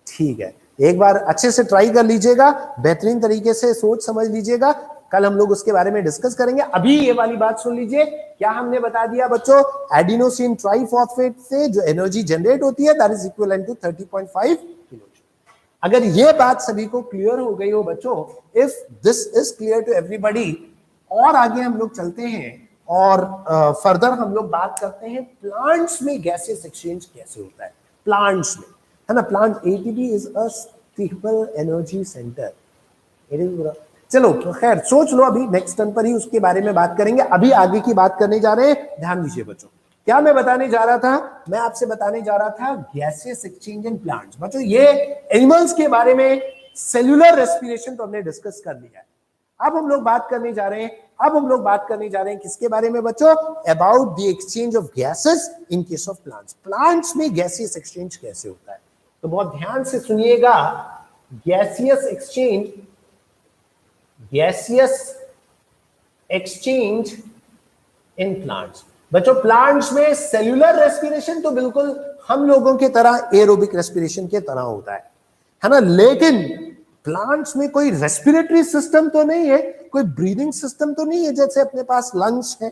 Speaker 1: ठीक है, एक बार अच्छे से ट्राई कर लीजिएगा, बेहतरीन तरीके से सोच समझ लीजिएगा, कल हम लोग उसके बारे में डिस्कस करेंगे। अभी ये वाली बात सुन लीजिए, क्या हमने बता दिया बच्चों, एडिनोसिन ट्राइफॉस्फेट से जो एनर्जी जनरेट होती है that is equivalent to 30.5 kilo. अगर ये बात सभी को क्लियर हो गई हो बच्चों, if this is clear to everybody, और आगे हम लोग चलते हैं और फर्दर हम लोग बात करते हैं प्लांट्स में गैसेस एक्सचेंज कैसे होता है। प्लांट्स में, है ना, plant ATP is a stable energy centre. It is, चलो खैर सोच लो, अभी नेक्स्ट टर्न पर ही उसके बारे में बात करेंगे। अभी आगे की बात करने जा रहे हैं, ध्यान दीजिए बच्चों। क्या मैं बताने जा रहा था, मैं आपसे बताने जा रहा था गैसियस एक्सचेंज इन प्लांट्स। बच्चों ये एनिमल्स के बारे में सेल्यूलर रेस्पिरेशन तो हमने डिस्कस कर लिया है। अब हम लोग बात करने जा रहे हैं, किसके बारे में बच्चों, about the exchange of gases in case of plants. Plants में गैसियस एक्सचेंज कैसे होता है, तो बहुत ध्यान से सुनिएगा। Gaseous exchange in plants. बच्चों प्लांट्स में सेल्यूलर रेस्पिरेशन तो बिल्कुल हम लोगों की तरह एरोबिक रेस्पिरेशन के तरह होता है ना, लेकिन प्लांट्स में कोई रेस्पिरेटरी सिस्टम तो नहीं है, कोई ब्रीदिंग सिस्टम तो नहीं है जैसे अपने पास लंग्स है।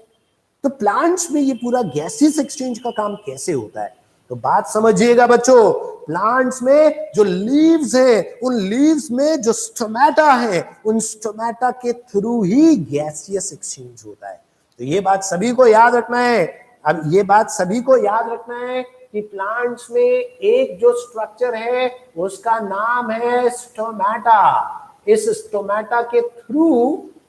Speaker 1: तो प्लांट्स में ये पूरा गैसियस एक्सचेंज का काम कैसे होता है, तो बात समझिएगा बच्चों। प्लांट्स में जो लीव्स हैं, उन लीव्स में जो स्टोमेटा है, उन स्टोमेटा के थ्रू ही गैसियस एक्सचेंज होता है। तो ये बात सभी को याद रखना है। अब ये बात सभी को याद रखना है कि प्लांट्स में एक जो स्ट्रक्चर है उसका नाम है स्टोमेटा। इस स्टोमेटा के थ्रू,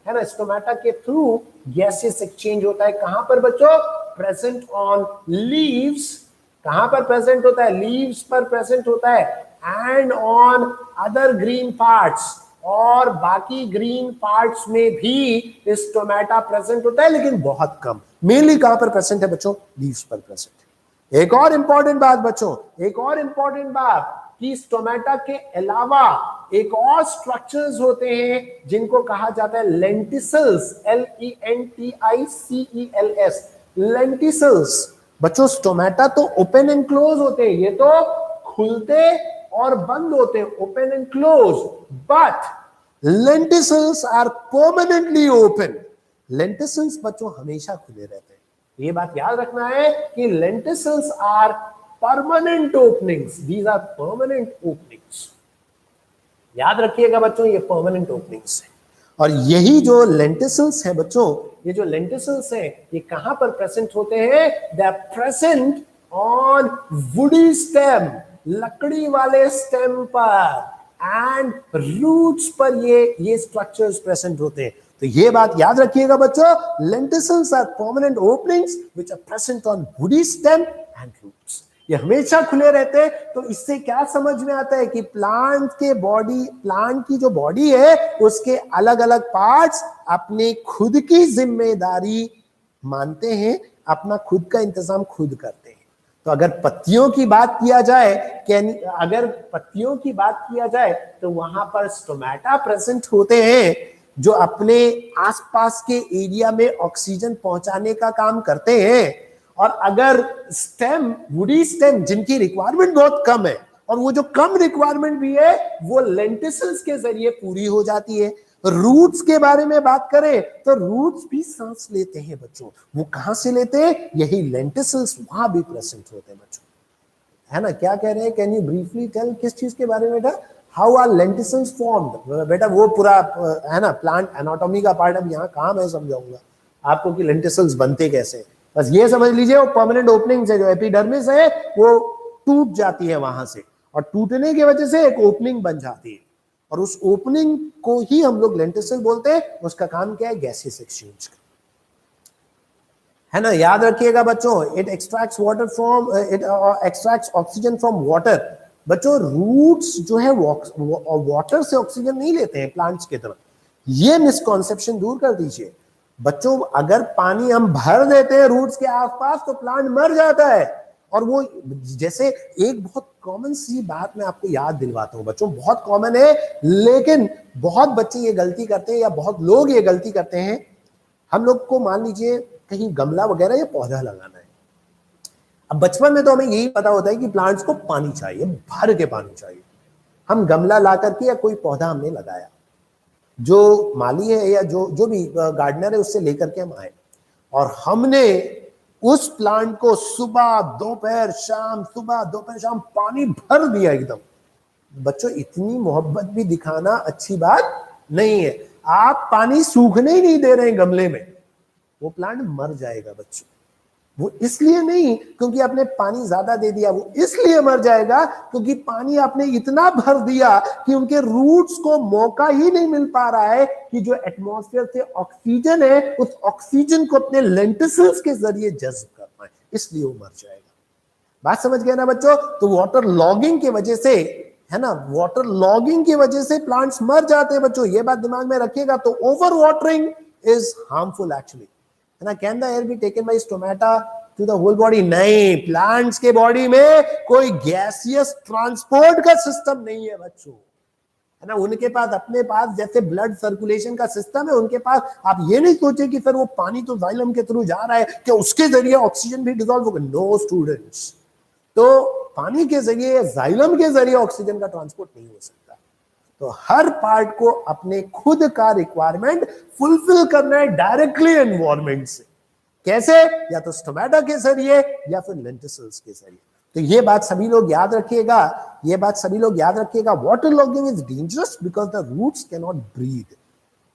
Speaker 1: है ना, स्टोमेटा के थ्रू गैसियस एक्सचेंज होता है। कहां पर बच्चों, प्रेजेंट ऑन लीव्स। कहां पर प्रेजेंट होता है, लीव्स पर प्रेजेंट होता है, and on other green parts, और बाकी ग्रीन पार्ट्स में भी स्टोमेटा प्रेजेंट होता है, लेकिन बहुत कम। मेनली कहां पर प्रेजेंट है बच्चों, लीव्स पर प्रेजेंट है। एक और इंपॉर्टेंट बात बच्चों, कि स्टोमेटा के अलावा एक और स्ट्रक्चर्स होते हैं जिनको कहा जाता है लेंटिसल्स, LENTICELS, लेंटिसल्स। बच्चों स्टोमेटा तो ओपन एंड क्लोज होते हैं, ये तो खुलते और बंद होते हैं, open and close, but lenticels are permanently open. Lenticels बच्चों हमेशा खुले रहते हैं। ये बात याद रखना है कि lenticels are permanent openings, these are permanent openings. याद रखिएगा बच्चों, ये परमानेंट ओपनिंग्स है। और यही जो लेंटिसल्स है बच्चों, ये जो लेंटिसल्स है ये कहां पर प्रेजेंट होते हैं, they are present on woody stem, लकड़ी वाले स्टेम पर, एंड रूट्स पर ये स्ट्रक्चर्स प्रेजेंट होते हैं। तो ये बात याद रखिएगा बच्चों, lenticels are permanent openings which are present on woody stem and roots. ये हमेशा खुले रहते हैं। तो इससे क्या समझ में आता है कि प्लांट की जो बॉडी है उसके अलग अलग पार्ट्स अपने खुद की जिम्मेदारी मानते हैं, अपना खुद का इंतजाम खुद करते हैं। तो अगर पत्तियों की बात किया जाए तो वहां पर स्टोमेटा प्रेजेंट होते हैं जो अपने आसपास के एरिया में ऑक्सीजन पहुंचाने का काम करते हैं। और अगर वुडी स्टेम जिनकी रिक्वायरमेंट बहुत कम है, और वो जो कम रिक्वायरमेंट भी है वो लेंटिसल्स के जरिए पूरी हो जाती है। रूट्स के बारे में बात करें तो रूट्स भी सांस लेते हैं बच्चों। वो कहां से लेते हैं? यही लेंटिसल्स वहां भी प्रेजेंट होते हैं बच्चों, है ना। क्या कह रहे हैं? कैन यू ब्रीफली टेल किस चीज के बारे में? बेटा हाउ आर लेंटिसल्स फॉर्म्ड? बेटा वो पूरा है ना प्लांट एनाटॉमी का पार्ट अब यहाँ कहाँ मैं समझाऊंगा आपको कि लेंटिसल्स बनते कैसे। बस ये समझ लीजिए वो परमानेंट ओपनिंग से जो एपिडर्मिस है वो टूट जाती है वहां से, और टूटने की वजह से एक ओपनिंग बन जाती है, और उस ओपनिंग को ही हम लोग लेंटिसल बोलते हैं। उसका काम क्या है? गैसियस एक्सचेंज का, है ना। याद रखिएगा बच्चों, it extracts oxygen from water. बच्चों रूट्स जो है वाटर से ऑक्सीजन नहीं लेते हैं प्लांट्स की तरह, ये मिसकॉन्सेप्शन दूर कर दीजिए बच्चों। अगर पानी हम भर देते हैं रूट्स के आसपास तो प्लांट मर जाता है। और वो जैसे एक बहुत कॉमन सी बात मैं आपको याद दिलवाता हूं बच्चों, बहुत कॉमन है लेकिन बहुत बच्चे ये गलती करते हैं या बहुत लोग ये गलती करते हैं। हम लोग को मान लीजिए कहीं गमला वगैरह या पौधा लगाना है। अब बचपन में तो हमें यही पता होता है कि प्लांट्स को पानी चाहिए, भर के पानी चाहिए। हम गमला ला करके या कोई पौधा हमने लगाया, जो माली है या जो भी गार्डनर है उससे लेकर के हम आए, और हमने उस प्लांट को सुबह दोपहर शाम पानी भर दिया एकदम। बच्चों इतनी मोहब्बत भी दिखाना अच्छी बात नहीं है। आप पानी सूखने ही नहीं दे रहे हैं गमले में, वो प्लांट मर जाएगा बच्चों। वो इसलिए नहीं क्योंकि आपने पानी ज्यादा दे दिया, वो इसलिए मर जाएगा क्योंकि पानी आपने इतना भर दिया कि उनके रूट्स को मौका ही नहीं मिल पा रहा है कि जो एटमॉस्फेयर से ऑक्सीजन है उस ऑक्सीजन को अपने लेंटिसल्स के जरिए जज्ब कर पाए, इसलिए वो मर जाएगा। बात समझ गए ना बच्चों? तो वाटर लॉगिंग की वजह से, है ना, वाटर लॉगिंग की वजह से प्लांट्स मर जाते हैं बच्चों, ये बात दिमाग में रखिएगा। तो overwatering is harmful actually, है ना। Can the air be taken by stomata to the whole body? नहीं, प्लांट्स के बॉडी में कोई गैसियस ट्रांसपोर्ट का सिस्टम नहीं है बच्चों, है ना। उनके पास अपने पास जैसे ब्लड सर्कुलेशन का सिस्टम है, उनके पास आप ये नहीं सोचे कि सर वो पानी तो जाइलम के थ्रू जा रहा है कि उसके जरिए ऑक्सीजन भी डिसॉल्व होगा। नो स्टूडेंट्स, तो पानी के जरिए जाइलम के जरिए ऑक्सीजन का ट्रांसपोर्ट नहीं हो सकता। तो हर पार्ट को अपने खुद का रिक्वायरमेंट फुलफिल करना है डायरेक्टली एनवायरमेंट से। कैसे? या तो स्टोमेटा के जरिए या फिर लेंटिसल्स के जरिए। तो ये बात सभी लोग याद रखिएगा, waterlogging is dangerous because the roots can not breathe,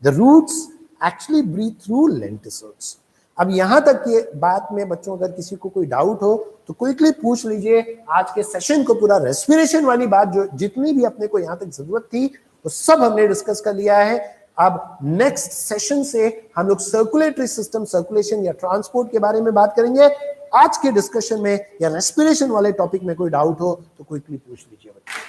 Speaker 1: the roots actually breathe through lenticels. अब यहां तक की बात में बच्चों अगर किसी को कोई डाउट हो तो क्विकली पूछ लीजिए। आज के सेशन को पूरा रेस्पिरेशन वाली बात जो जितनी भी अपने को यहां तक जरूरत थी वो सब हमने डिस्कस कर लिया है। अब नेक्स्ट सेशन से हम लोग सर्कुलेटरी सिस्टम, सर्कुलेशन या ट्रांसपोर्ट के बारे में बात करेंगे। आज के डिस्कशन में या रेस्पिरेशन वाले टॉपिक में कोई डाउट हो तो क्विकली पूछ लीजिए बच्चों।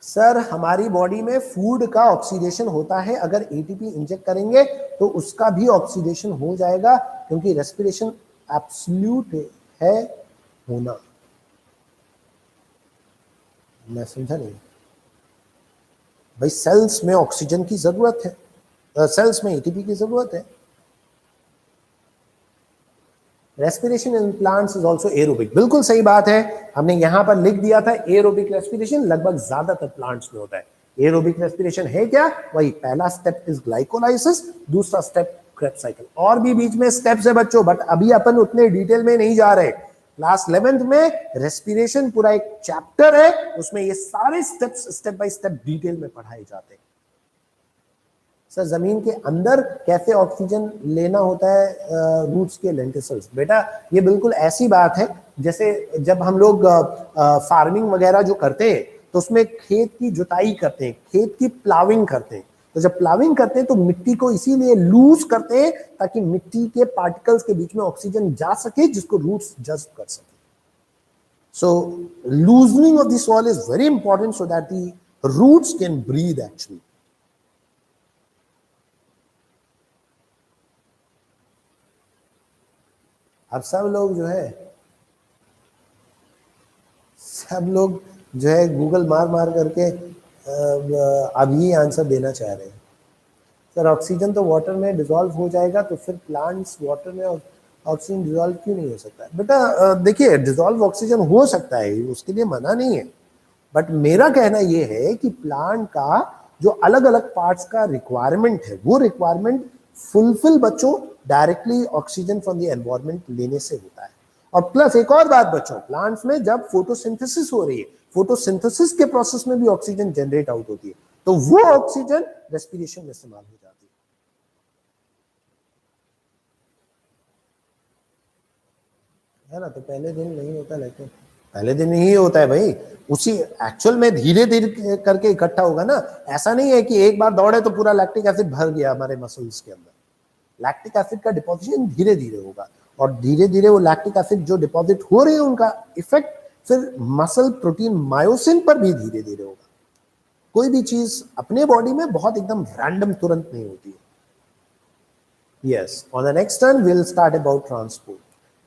Speaker 1: सर हमारी बॉडी में फूड का ऑक्सीडेशन होता है, अगर एटीपी इंजेक्ट करेंगे तो उसका भी ऑक्सीडेशन हो जाएगा क्योंकि रेस्पिरेशन एब्सोल्यूट है होना। मैं समझा नहीं भाई, सेल्स में ऑक्सीजन की जरूरत है, सेल्स में एटीपी की जरूरत है। Respiration in plants is also aerobic, बिल्कुल सही बात है। हमने यहां पर लिख दिया था एरोबिक रेस्पिरेशन लगभग ज्यादातर प्लांट्स में होता है। एरोबिक रेस्पिरेशन है क्या? वही पहला स्टेप इज ग्लाइकोलाइसिस, दूसरा स्टेप क्रेब्स साइकिल, और भी बीच में स्टेप्स है बच्चों, बट अभी अपन उतने डिटेल में नहीं जा रहे। क्लास 11th में रेस्पिरेशन पूरा एक चैप्टर है, उसमें ये सारे steps step by step detail में पढ़ाए जाते हैं। सर जमीन के अंदर कैसे ऑक्सीजन लेना होता है रूट्स के लेंटिसल्स? बेटा ये बिल्कुल ऐसी बात है जैसे जब हम लोग फार्मिंग वगैरह जो करते हैं तो उसमें खेत की जुताई करते हैं, खेत की प्लाविंग करते हैं, तो जब प्लाविंग करते हैं तो मिट्टी को इसीलिए लूज करते हैं ताकि मिट्टी के पार्टिकल्स के बीच में ऑक्सीजन जा सके जिसको रूट्स जज्ब कर सके. So loosening of the soil is very important so that the roots can breathe actually. अब सब लोग जो है गूगल मार मार करके अभी आंसर देना चाह रहे हैं. सर ऑक्सीजन तो वाटर में डिसॉल्व हो जाएगा तो फिर प्लांट्स वाटर में ऑक्सीजन डिसॉल्व क्यों नहीं हो सकता है? बेटा देखिए डिसॉल्व ऑक्सीजन हो सकता है, उसके लिए मना नहीं है, बट मेरा कहना यह है कि प्लांट का जो अलग अलग पार्ट्स का रिक्वायरमेंट है वो रिक्वायरमेंट फुलफिल बच्चों directly oxygen from the environment लेने से होता है. और प्लस एक और बात बच्चों, प्लांट्स में जब फोटोसिंथेसिस हो रही है, फोटोसिंथेसिस के प्रोसेस में भी ऑक्सीजन जनरेट आउट होती है, तो वो ऑक्सीजन रेस्पिरेशन में इस्तेमाल हो जाती है ना. तो पहले दिन नहीं होता, लेकिन पहले दिन ही होता है भाई, उसी एक्चुअल में धीरे धीरे करके इकट्ठा होगा ना. ऐसा नहीं है कि एक बार दौड़े तो पूरा लैक्टिक एसिड भर गया हमारे मसल्स के अंदर. लैक्टिक एसिड का डिपोजिशन धीरे धीरे होगा और धीरे धीरे वो लैक्टिक एसिड जो डिपॉजिट हो रहे हैं उनका इफेक्ट फिर मसल प्रोटीन मायोसिन पर भी धीरे धीरे होगा. कोई भी चीज अपने बॉडी में बहुत एकदम रैंडम तुरंत नहीं होती है. Yes, on the next turn will start about transport.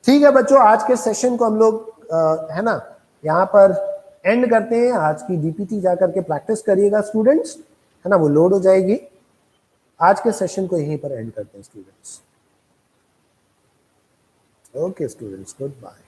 Speaker 1: ठीक है बच्चों, आज के सेशन को हम लोग है ना यहाँ पर एंड करते हैं. आज की डीपीटी जाकर के प्रैक्टिस करिएगा स्टूडेंट्स, है ना, वो लोड हो जाएगी. आज के सेशन को यहीं पर एंड करते हैं students. Okay students, good bye.